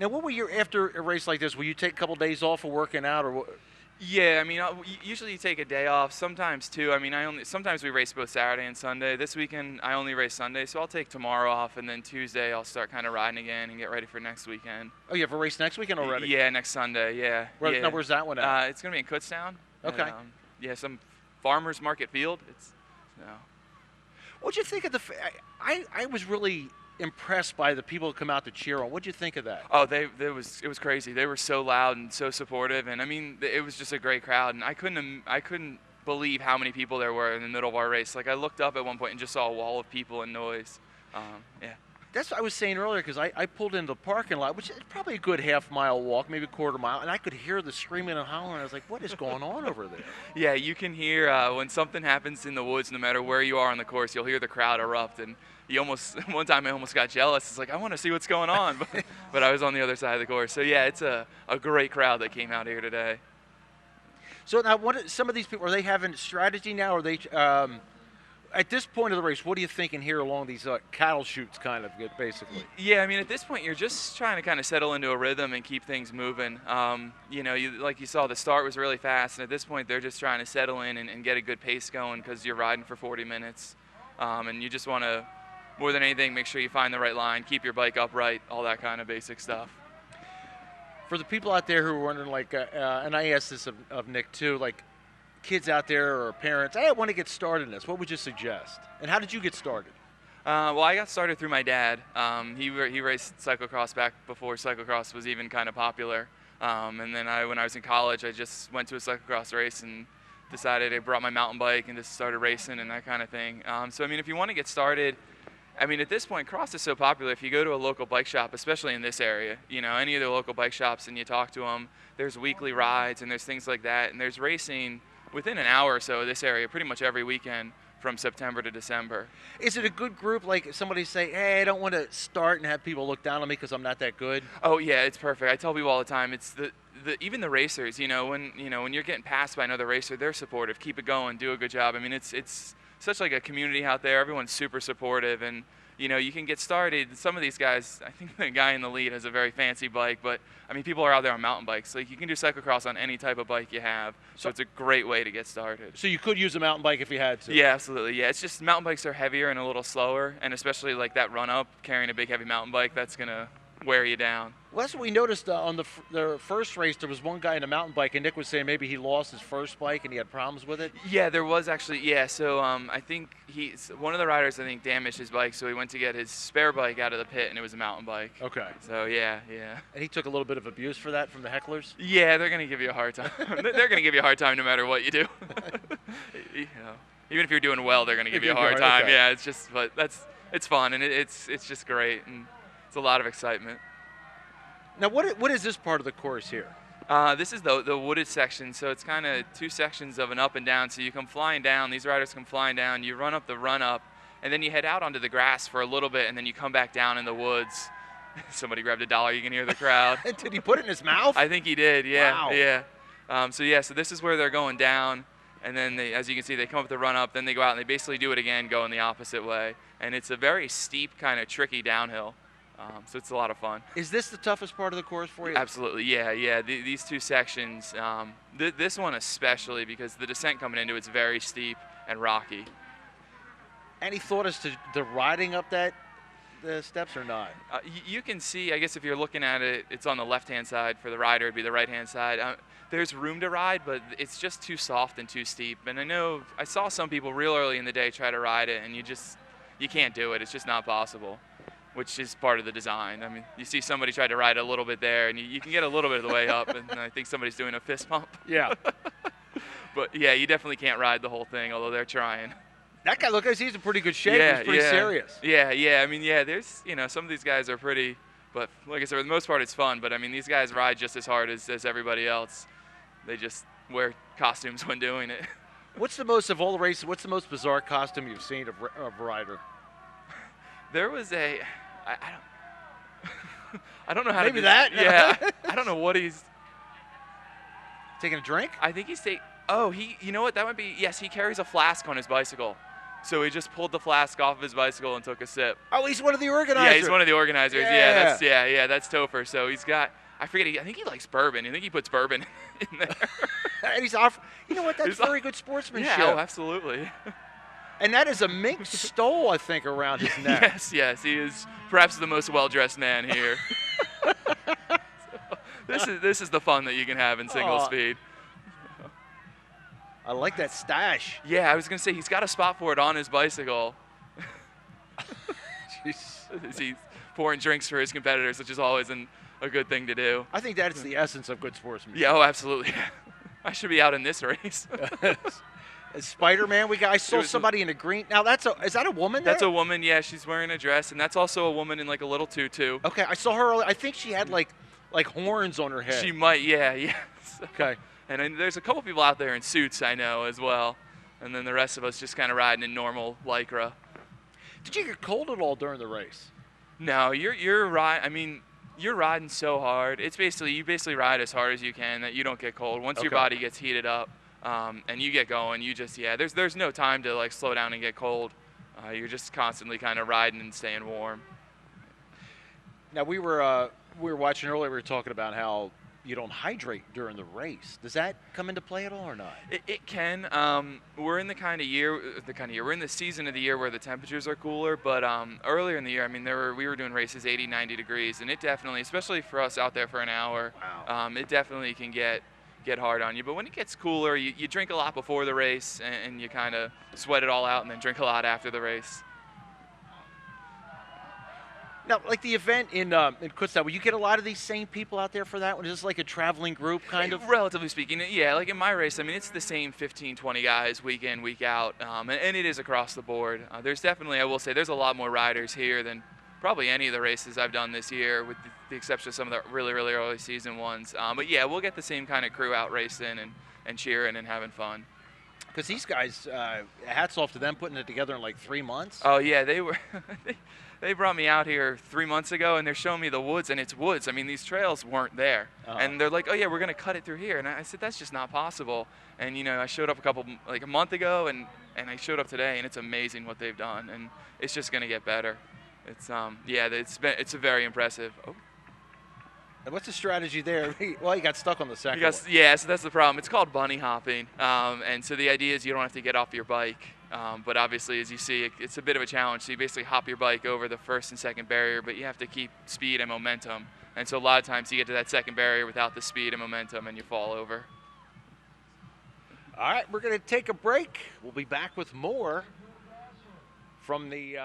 Now, what will after a race like this? Will you take a couple days off of working out, or what? Yeah, I mean, usually you take a day off. Sometimes two. I mean, sometimes we race both Saturday and Sunday. This weekend I only race Sunday, so I'll take tomorrow off, and then Tuesday I'll start kind of riding again and get ready for next weekend. Oh, you have a race next weekend already? Yeah, next Sunday. Yeah. Now, where's that one at? It's gonna be in Kutztown. Okay. Yeah, some farmers market field. What'd you think of the? I was really impressed by the people who come out to cheer on. What'd you think of that? Oh, it was crazy. They were so loud and so supportive, and I mean, it was just a great crowd. And I couldn't believe how many people there were in the middle of our race. Like I looked up at one point and just saw a wall of people and noise. Yeah. That's what I was saying earlier, because I pulled into the parking lot, which is probably a good half-mile walk, maybe a quarter-mile, and I could hear the screaming and hollering. I was like, what is going on over there? Yeah, you can hear when something happens in the woods, no matter where you are on the course, you'll hear the crowd erupt. And one time I almost got jealous. It's like, I want to see what's going on, but I was on the other side of the course. So, yeah, it's a great crowd that came out here today. So now, some of these people, are they having strategy now? Or are they at this point of the race, what are you thinking here along these cattle chutes, kind of, basically? Yeah, I mean, at this point, you're just trying to kind of settle into a rhythm and keep things moving. Like you saw, the start was really fast, and at this point, they're just trying to settle in and get a good pace going because you're riding for 40 minutes. And you just want to, more than anything, make sure you find the right line, keep your bike upright, all that kind of basic stuff. For the people out there who are wondering, like, and I asked this of Nick, too, like, kids out there or parents, I want to get started in this. What would you suggest? And how did you get started? Well, I got started through my dad. He raced cyclocross back before cyclocross was even kind of popular. And then when I was in college, I just went to a cyclocross race and decided I brought my mountain bike and just started racing and that kind of thing. So, I mean, if you want to get started, I mean, at this point, cross is so popular. If you go to a local bike shop, especially in this area, any of the local bike shops, and you talk to them, there's weekly rides and there's things like that. And there's racing within an hour or so of this area pretty much every weekend from September to December. Is it a good group? Like somebody say, hey, I don't want to start and have people look down on me because I'm not that good? Oh, yeah, it's perfect. I tell people all the time, it's even the racers, when you're getting passed by another racer, they're supportive. Keep it going, do a good job. I mean, it's such like a community out there. Everyone's super supportive, and you can get started. Some of these guys, I think the guy in the lead has a very fancy bike, but I mean, people are out there on mountain bikes. Like you can do cyclocross on any type of bike you have, so it's a great way to get started. So you could use a mountain bike if you had to? Yeah, absolutely. Yeah, it's just mountain bikes are heavier and a little slower, and especially like that run up, carrying a big heavy mountain bike, that's gonna wear you down. Well, that's what we noticed on the first race. There was one guy in a mountain bike, and Nick was saying maybe he lost his first bike and he had problems with it. Yeah, there was actually. Yeah, so I think one of the riders damaged his bike, so he went to get his spare bike out of the pit, and it was a mountain bike. Okay. So yeah. And he took a little bit of abuse for that from the hecklers. Yeah, they're gonna give you a hard time. They're gonna give you a hard time no matter what you do. Even if you're doing well, they're gonna give you a hard time. Okay. Yeah, it's just, but it's fun, and it's just great, and it's a lot of excitement. Now, what is this part of the course here? This is the wooded section, so it's kind of two sections of an up and down. So you come flying down, these riders come flying down, you run up the run up, and then you head out onto the grass for a little bit, and then you come back down in the woods. Somebody grabbed $1, you can hear the crowd. Did he put it in his mouth? I think he did, yeah. Wow. Yeah. So this is where they're going down, and then as you can see, they come up the run up, then they go out and they basically do it again, going the opposite way. And it's a very steep, kind of tricky downhill. So it's a lot of fun. Is this the toughest part of the course for you? Absolutely, yeah. These two sections, this one especially, because the descent coming into it's very steep and rocky. Any thought as to the riding up the steps or not? You can see, I guess if you're looking at it, it's on the left-hand side. For the rider, it'd be the right-hand side. There's room to ride, but it's just too soft and too steep. And I saw some people real early in the day try to ride it, and you can't do it. It's just not possible, which is part of the design. I mean, you see somebody try to ride a little bit there, and you can get a little bit of the way up, and I think somebody's doing a fist pump. Yeah. But, yeah, you definitely can't ride the whole thing, although they're trying. That guy, look, he's in pretty good shape. He's pretty serious. Yeah. I mean, there's, some of these guys are pretty, but like I said, for the most part, it's fun. But, I mean, these guys ride just as hard as everybody else. They just wear costumes when doing it. What's the most, of all the races, what's the most bizarre costume you've seen of a rider? There was I don't know how Maybe to do that? Yeah. I don't know what he's taking a drink? I think he's you know what, that might be, yes, he carries a flask on his bicycle. So he just pulled the flask off of his bicycle and took a sip. Oh, he's one of the organizers. Yeah, he's one of the organizers. Yeah. That's Topher. So he's got, I think he likes bourbon. I think he puts bourbon in there. And he's off. You know what? That's very good sportsmanship. Yeah, absolutely. And that is a mink stole, I think, around his neck. Yes, he is perhaps the most well-dressed man here. This is the fun that you can have in single speed. I like that stash. Yeah, I was gonna say he's got a spot for it on his bicycle. He's pouring drinks for his competitors, which is always a good thing to do. I think that's the essence of good sportsmanship. Yeah, oh, absolutely. I should be out in this race. Spider-Man, I saw somebody in a green. Now is that a woman? That's there? a woman. Yeah, she's wearing a dress, and that's also a woman in like a little tutu. Okay, I saw her earlier. I think she had like horns on her head. She might. Yeah. Okay. And then there's a couple people out there in suits I know as well, and then the rest of us just kind of riding in normal Lycra. Did you get cold at all during the race? No, you're riding so hard. It's you basically ride as hard as you can that you don't get cold. Once your body gets heated up. And you get going, there's no time to like slow down and get cold. You're just constantly kind of riding and staying warm. Now we were watching earlier. We were talking about how you don't hydrate during the race. Does that come into play at all or not? It can. We're in we're in the season of the year where the temperatures are cooler. But earlier in the year, we were doing races 80, 90 degrees, and it definitely, especially for us out there for an hour, it definitely can get hard on you. But when it gets cooler, you drink a lot before the race, and you kind of sweat it all out and then drink a lot after the race. Now, like the event in Kutztown, will you get a lot of these same people out there for that one? Is this like a traveling group kind of? Relatively speaking, yeah. Like in my race, it's the same 15, 20 guys week in, week out, and it is across the board. There's definitely, I will say, there's a lot more riders here than probably any of the races I've done this year, with the exception of some of the really, really early season ones. But yeah, we'll get the same kind of crew out racing and cheering and having fun. Because these guys, hats off to them putting it together in like 3 months. Oh yeah, they were. They brought me out here 3 months ago, and they're showing me the woods, and it's woods. These trails weren't there. And they're like, oh yeah, we're gonna cut it through here. And I said, that's just not possible. And I showed up a month ago, and I showed up today, and it's amazing what they've done, and it's just gonna get better. It's it's very impressive. Oh. And what's the strategy there? Well, you got stuck on the second one. Yeah, so that's the problem. It's called bunny hopping, and so the idea is you don't have to get off your bike. But obviously, as you see, it's a bit of a challenge. So you basically hop your bike over the first and second barrier, but you have to keep speed and momentum. And so a lot of times you get to that second barrier without the speed and momentum, and you fall over. All right, we're going to take a break. We'll be back with more from the...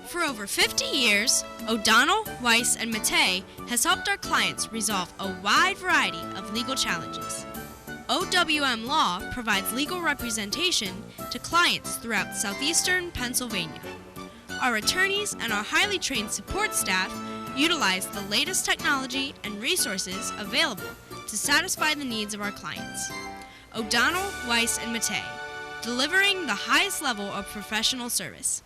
For over 50 years, O'Donnell, Weiss, and Mattei has helped our clients resolve a wide variety of legal challenges. OWM Law provides legal representation to clients throughout southeastern Pennsylvania. Our attorneys and our highly trained support staff utilize the latest technology and resources available to satisfy the needs of our clients. O'Donnell, Weiss, and Mattei, delivering the highest level of professional service.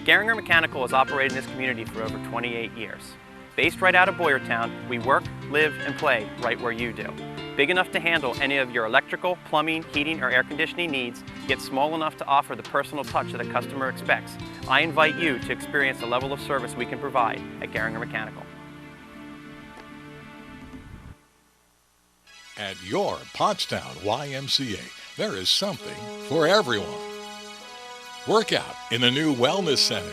Gehringer Mechanical has operated in this community for over 28 years. Based right out of Boyertown, we work, live, and play right where you do. Big enough to handle any of your electrical, plumbing, heating, or air conditioning needs, yet small enough to offer the personal touch that a customer expects. I invite you to experience the level of service we can provide at Gehringer Mechanical. At your Pottstown YMCA, there is something for everyone. Work out in the new Wellness Center.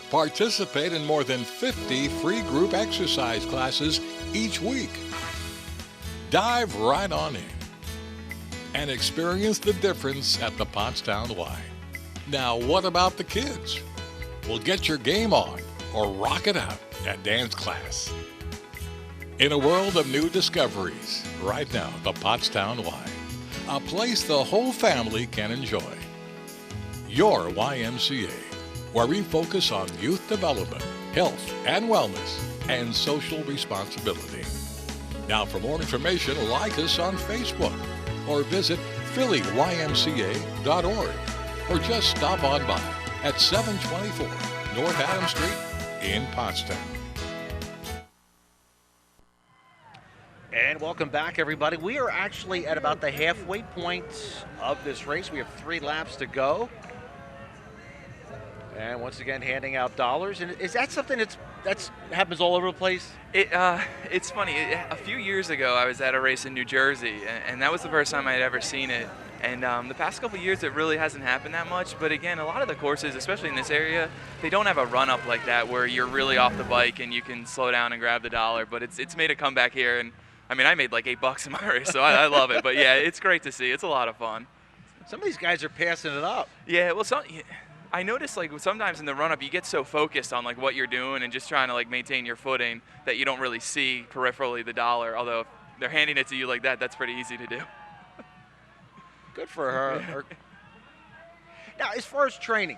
Participate in more than 50 free group exercise classes each week. Dive right on in and experience the difference at the Pottstown Y. Now, what about the kids? Well, get your game on or rock it out at dance class. In a world of new discoveries, right now, the Pottstown Y, a place the whole family can enjoy. Your YMCA, where we focus on youth development, health and wellness, and social responsibility. Now, for more information, like us on Facebook or visit PhillyYMCA.org or just stop on by at 724 North Adams Street in Pottstown. And welcome back, everybody. We are actually at about the halfway point of this race. We have 3 laps to go. And once again, handing out dollars. And is that something that's That's happens all over the place. It's funny. A few years ago, I was at a race in New Jersey, and that was the first time I had ever seen it. And the past couple years, it really hasn't happened that much. But again, a lot of the courses, especially in this area, they don't have a run-up like that where you're really off the bike and you can slow down and grab the dollar. But it's made a comeback here, and I mean, I made like $8 in my race, so I love it. But yeah, it's great to see. It's a lot of fun. Some of these guys are passing it up. Yeah, well, I notice like sometimes in the run-up you get so focused on like what you're doing and just trying to like maintain your footing that you don't really see peripherally the dollar. Although if they're handing it to you like that, that's pretty easy to do. Good for her. Now, as far as training,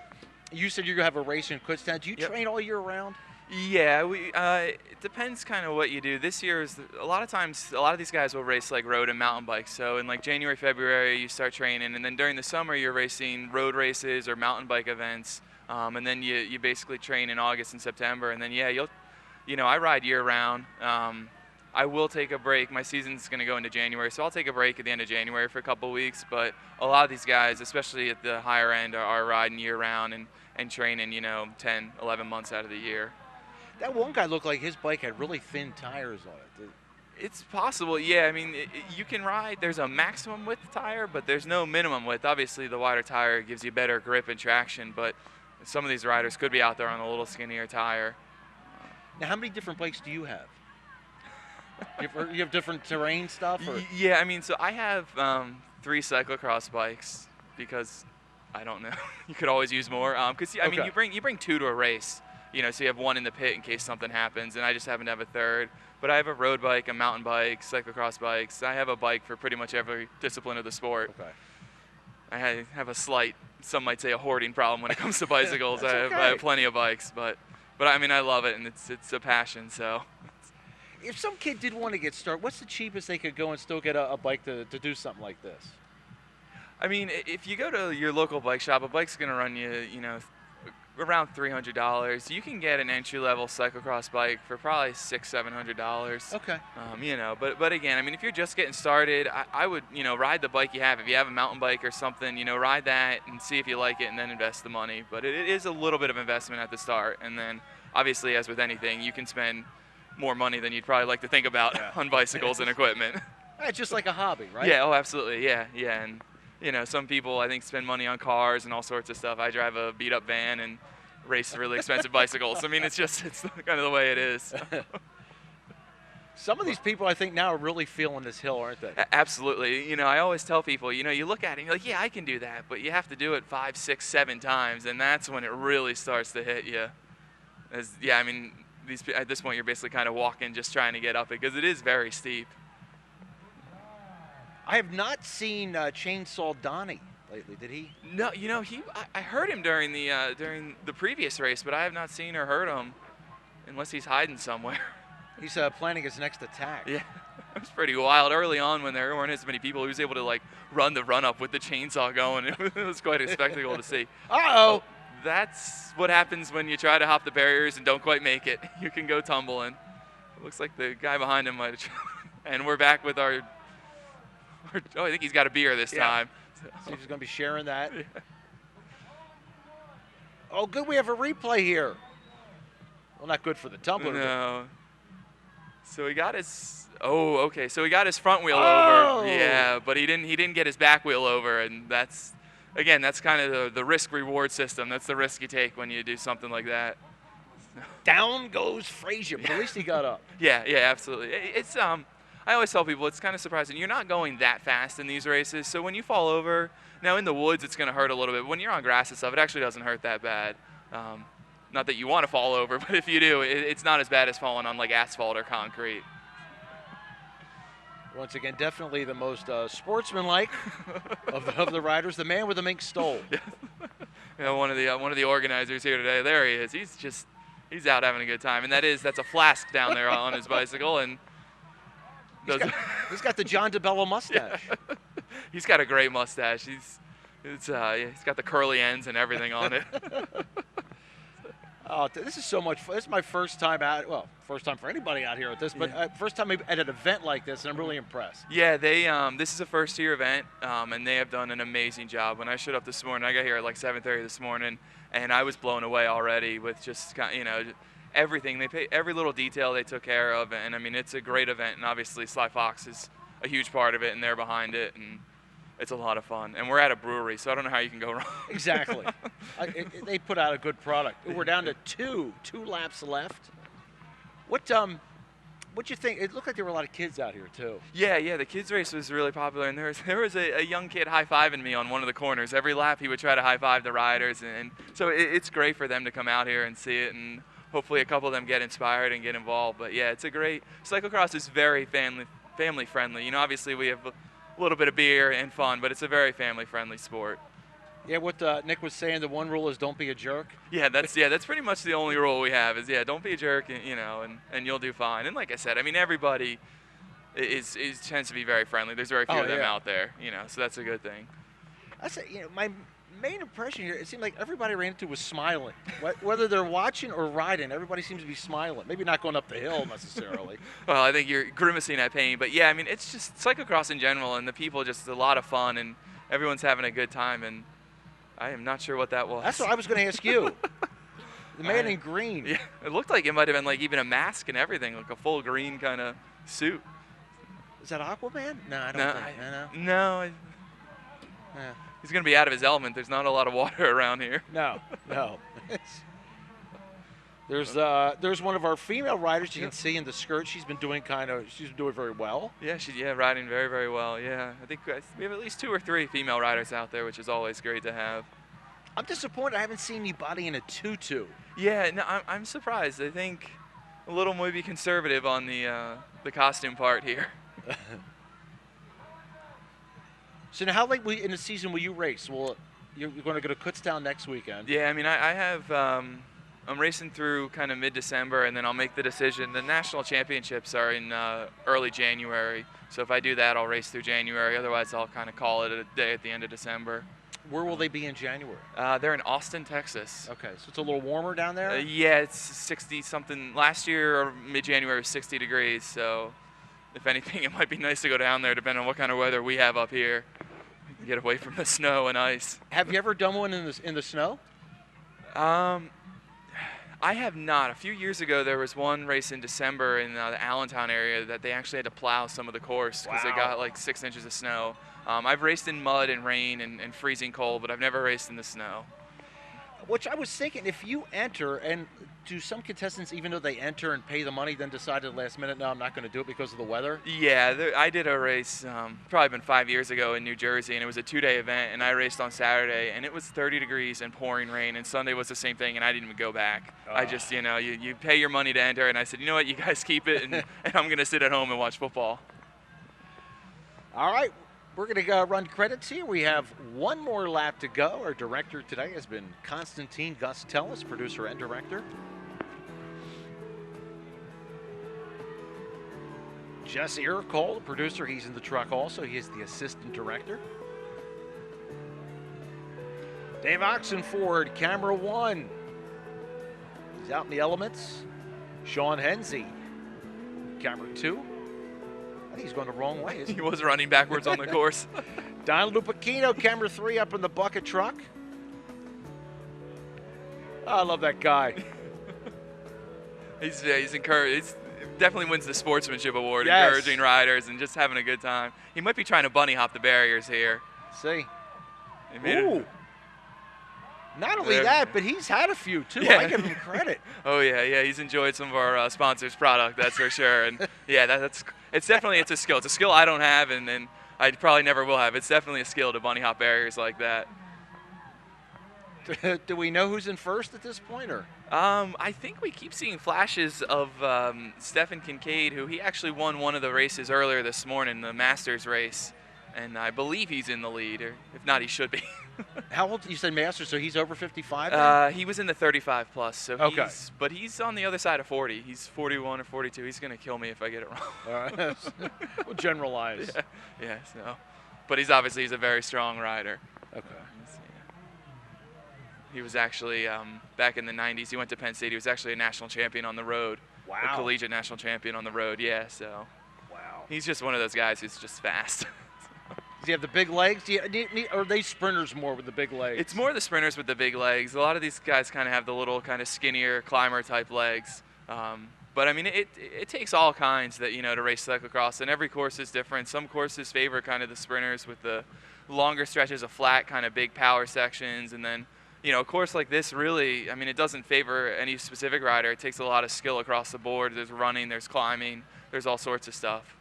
you said you're gonna have a race in Kutztown. Do you train all year round? Yeah, it depends kind of what you do. This year is a lot of times a lot of these guys will race like road and mountain bikes. So in like January, February, you start training, and then during the summer you're racing road races or mountain bike events, and then you basically train in August and September, and then I ride year round. I will take a break. My season's going to go into January, so I'll take a break at the end of January for a couple of weeks. But a lot of these guys, especially at the higher end, are riding year round and training 10, 11 months out of the year. That one guy looked like his bike had really thin tires on it. It's possible, yeah. I mean, you can ride. There's a maximum width tire, but there's no minimum width. Obviously, the wider tire gives you better grip and traction, but some of these riders could be out there on a little skinnier tire. Now, how many different bikes do you have? You have different terrain stuff? Or? Yeah, I mean, so I have 3 cyclocross bikes because I don't know. You could always use more. Because I mean, you bring 2 to a race. So you have 1 in the pit in case something happens, and I just happen to have a 3rd. But I have a road bike, a mountain bike, cyclocross bikes. I have a bike for pretty much every discipline of the sport. Okay. I have a slight, some might say a hoarding problem when it comes to bicycles. I have plenty of bikes, but I mean, I love it, and it's a passion, so. If some kid did want to get started, what's the cheapest they could go and still get a bike to do something like this? I mean, if you go to your local bike shop, a bike's going to run you, around $300. You can get an entry-level cyclocross bike for probably $600-700. Okay. But again, I mean, if you're just getting started, I would ride the bike you have. If you have a mountain bike or something, ride that and see if you like it, and then invest the money. But it is a little bit of investment at the start, and then obviously, as with anything, you can spend more money than you'd probably like to think about on bicycles and equipment. It's just like a hobby, right? Yeah. Oh, absolutely. Yeah. And some people, I think, spend money on cars and all sorts of stuff. I drive a beat-up van and race really expensive bicycles. I mean, it's kind of the way it is. Some of these people, I think, now are really feeling this hill, aren't they? Absolutely. I always tell people, you look at it and you're like, yeah, I can do that. But you have to do it 5, 6, 7 times, and that's when it really starts to hit you. I mean, at this point, you're basically kind of walking, just trying to get up it, because it is very steep. I have not seen Chainsaw Donnie lately. Did he? No, I heard him during the previous race, but I have not seen or heard him, unless he's hiding somewhere. He's planning his next attack. Yeah, it was pretty wild. Early on, when there weren't as many people, he was able to run the run up with the chainsaw going. It was quite a spectacle to see. Uh-oh. That's what happens when you try to hop the barriers and don't quite make it. You can go tumbling. It looks like the guy behind him might have. And we're back with our. I think he's got a beer this time. So he's going to be sharing that. Yeah. Oh, good. We have a replay here. Well, not good for the tumbler. No. So he got his. Oh, okay. So he got his front wheel over. Yeah, but he didn't get his back wheel over, and that's. Again, that's kind of the risk-reward system. That's the risk you take when you do something like that. Down goes Frazier, but at least he got up. Yeah, absolutely. It's I always tell people it's kind of surprising. You're not going that fast in these races, so when you fall over, now in the woods it's going to hurt a little bit. When you're on grass and stuff, it actually doesn't hurt that bad. Not that you want to fall over, but if you do, it's not as bad as falling on asphalt or concrete. Once again, definitely the most sportsmanlike of the riders. The man with the mink stole. Yeah, one of the organizers here today. There he is. He's out having a good time, and that's a flask down there on his bicycle, and he's got the John DeBello mustache. Yeah. He's got a great mustache. He's got the curly ends and everything on it. Oh, this is so much fun. This is my first time out. Well, first time for anybody out here at this, but first time at an event like this, and I'm really impressed. Yeah, this is a first-year event, and they have done an amazing job. When I showed up this morning, I got here at 7:30 this morning, and I was blown away already with just everything. They pay every little detail they took care of, and I mean, it's a great event, and obviously Sly Fox is a huge part of it, and they're behind it, and it's a lot of fun. And we're at a brewery, so I don't know how you can go wrong. Exactly. They put out a good product. We're down to two laps left. What'd you think? It looked like there were a lot of kids out here too. Yeah, the kids race was really popular, and there was a young kid high-fiving me on one of the corners. Every lap he would try to high-five the riders, and so it's great for them to come out here and see it, and hopefully a couple of them get inspired and get involved. But yeah, it's a great, cyclocross is very family friendly. You know, obviously we have a little bit of beer and fun, but it's a very family friendly sport. Yeah, what Nick was saying, the one rule is don't be a jerk. Yeah, that's pretty much the only rule we have is don't be a jerk, and you'll do fine. And like I said, I mean everybody tends to be very friendly. There's very few of them out there, so that's a good thing. I say, my main impression here, it seemed like everybody I ran into was smiling. Whether they're watching or riding, everybody seems to be smiling. Maybe not going up the hill necessarily. Well, I think you're grimacing at pain, but yeah, I mean it's just cyclocross in general, and the people just a lot of fun, and everyone's having a good time, and I am not sure what that was. That's what I was going to ask you. The man in green. Yeah, it looked like it might have been like even a mask and everything, like a full green kind of suit. Is that Aquaman? No, I don't think. No. He's going to be out of his element. There's not a lot of water around here. No. There's one of our female riders you can see in the skirt. She's been doing very well. Yeah, she's riding very, very well. Yeah, I think we have at least 2 or 3 female riders out there, which is always great to have. I'm disappointed I haven't seen anybody in a tutu. Yeah, no, I'm surprised. I think a little maybe conservative on the costume part here. So now how late in the season will you race? Well, you're going to go to Kutztown next weekend. Yeah, I mean I have. I'm racing through kind of mid-December, and then I'll make the decision. The national championships are in early January, so if I do that, I'll race through January. Otherwise, I'll kind of call it a day at the end of December. Where will they be in January? They're in Austin, Texas. Okay, so it's a little warmer down there? Yeah, it's 60-something. Last year, or mid-January, was 60 degrees, so if anything, it might be nice to go down there, depending on what kind of weather we have up here. Get away from the snow and ice. Have you ever done one in the snow? I have not. A few years ago, there was one race in December in the Allentown area that they actually had to plow some of the course because they got like 6 inches of snow. I've raced in mud and rain and freezing cold, but I've never raced in the snow. Which I was thinking, if you enter, and do some contestants, even though they enter and pay the money, then decide at the last minute, no, I'm not going to do it because of the weather? Yeah, I did a race probably been 5 years ago in New Jersey, and it was a 2-day event, and I raced on Saturday, and it was 30 degrees and pouring rain, and Sunday was the same thing, and I didn't even go back. I just, you pay your money to enter, and I said, you know what, you guys keep it, and I'm going to sit at home and watch football. All right. We're going to run credits here. We have one more lap to go. Our director today has been Constantine Gustellis, producer and director. Jesse Urquhart, the producer, he's in the truck also. He is the assistant director. Dave Oxenford, camera 1. He's out in the elements. Sean Hensey, camera 2. I think he's going the wrong way. He was running backwards on the course. Don Lupacchino, camera 3, up in the bucket truck. Oh, I love that guy. He's encouraged. He definitely wins the sportsmanship award, yes. Encouraging riders and just having a good time. He might be trying to bunny hop the barriers here. See. Ooh. Not only that, but he's had a few too. Yeah. I give him credit. Oh yeah, he's enjoyed some of our sponsors' product, that's for sure. And yeah, it's definitely a skill. It's a skill I don't have, and I probably never will have. It's definitely a skill to bunny hop barriers like that. Do we know who's in first at this point, or? I think we keep seeing flashes of Stephen Kincaid, who he actually won one of the races earlier this morning, the Masters race, and I believe he's in the lead, or if not, he should be. How old? You said Masters, so he's over 55? He was in the 35 plus, so okay. But he's on the other side of 40. He's 41 or 42. He's going to kill me if I get it wrong. All right. We'll generalize. Yeah, so. But he's a very strong rider. Okay. He was actually, back in the 90s, he went to Penn State. He was actually a national champion on the road. Wow. A collegiate national champion on the road, yeah, so. Wow. He's just one of those guys who's just fast. Does he have the big legs? Or are they sprinters more with the big legs? It's more the sprinters with the big legs. A lot of these guys kind of have the little kind of skinnier climber type legs. But I mean, it takes all kinds that, to race cyclocross, and every course is different. Some courses favor kind of the sprinters with the longer stretches of flat, kind of big power sections, and then, a course like this really, I mean, it doesn't favor any specific rider. It takes a lot of skill across the board. There's running, there's climbing, there's all sorts of stuff.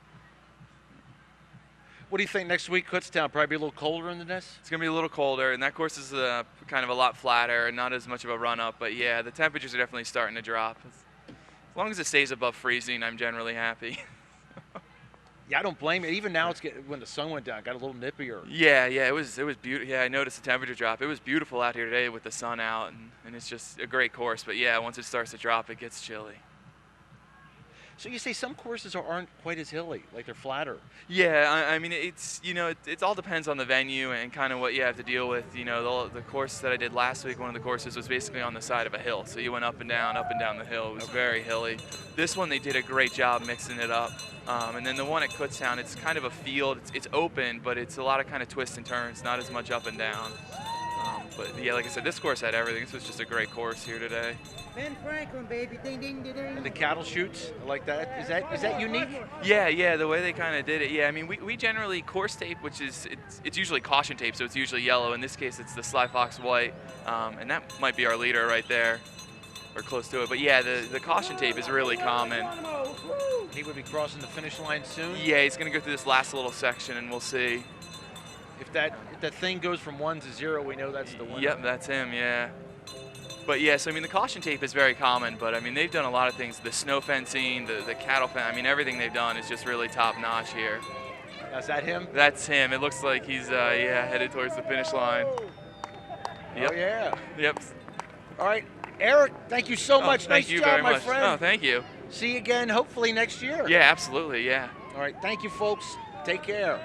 What do you think next week, Kutztown? Probably be a little colder than this? It's going to be a little colder, and that course is kind of a lot flatter and not as much of a run-up. But, yeah, the temperatures are definitely starting to drop. As long as it stays above freezing, I'm generally happy. Yeah, I don't blame it. Even now, when the sun went down, it got a little nippier. Yeah, it was beautiful. Yeah, I noticed the temperature drop. It was beautiful out here today with the sun out, and it's just a great course. But, yeah, once it starts to drop, it gets chilly. So you say some courses aren't quite as hilly, like they're flatter. Yeah, I mean, it's, it all depends on the venue and kind of what you have to deal with. The course that I did last week, one of the courses was basically on the side of a hill. So you went up and down the hill. It was very hilly. This one, they did a great job mixing it up. And then the one at Kutztown, it's kind of a field. It's open, but it's a lot of kind of twists and turns, not as much up and down. But yeah, like I said, this course had everything. This was just a great course here today. Ben Franklin, baby, ding ding ding ding. And the cattle chutes, I like that. Is that unique? Yeah, the way they kind of did it. Yeah, I mean, we generally course tape, which is it's usually caution tape, so it's usually yellow. In this case, it's the Sly Fox white, and that might be our leader right there, or close to it. But yeah, the caution tape is really common. He would be crossing the finish line soon. Yeah, he's gonna go through this last little section, and we'll see. If that thing goes from 1 to 0, we know that's the winner. Yep, that's him. Yeah. But yes, I mean, the caution tape is very common, but I mean, they've done a lot of things. The snow fencing, the cattle fence, I mean, everything they've done is just really top notch here. Is that him? That's him. It looks like he's, headed towards the finish line. Yep. Oh, yeah. Yep. All right, Eric, thank you so much. Thank nice you job, very my much. friend. Oh, thank you. See you again, hopefully next year. Yeah, absolutely, yeah. All right, thank you, folks. Take care.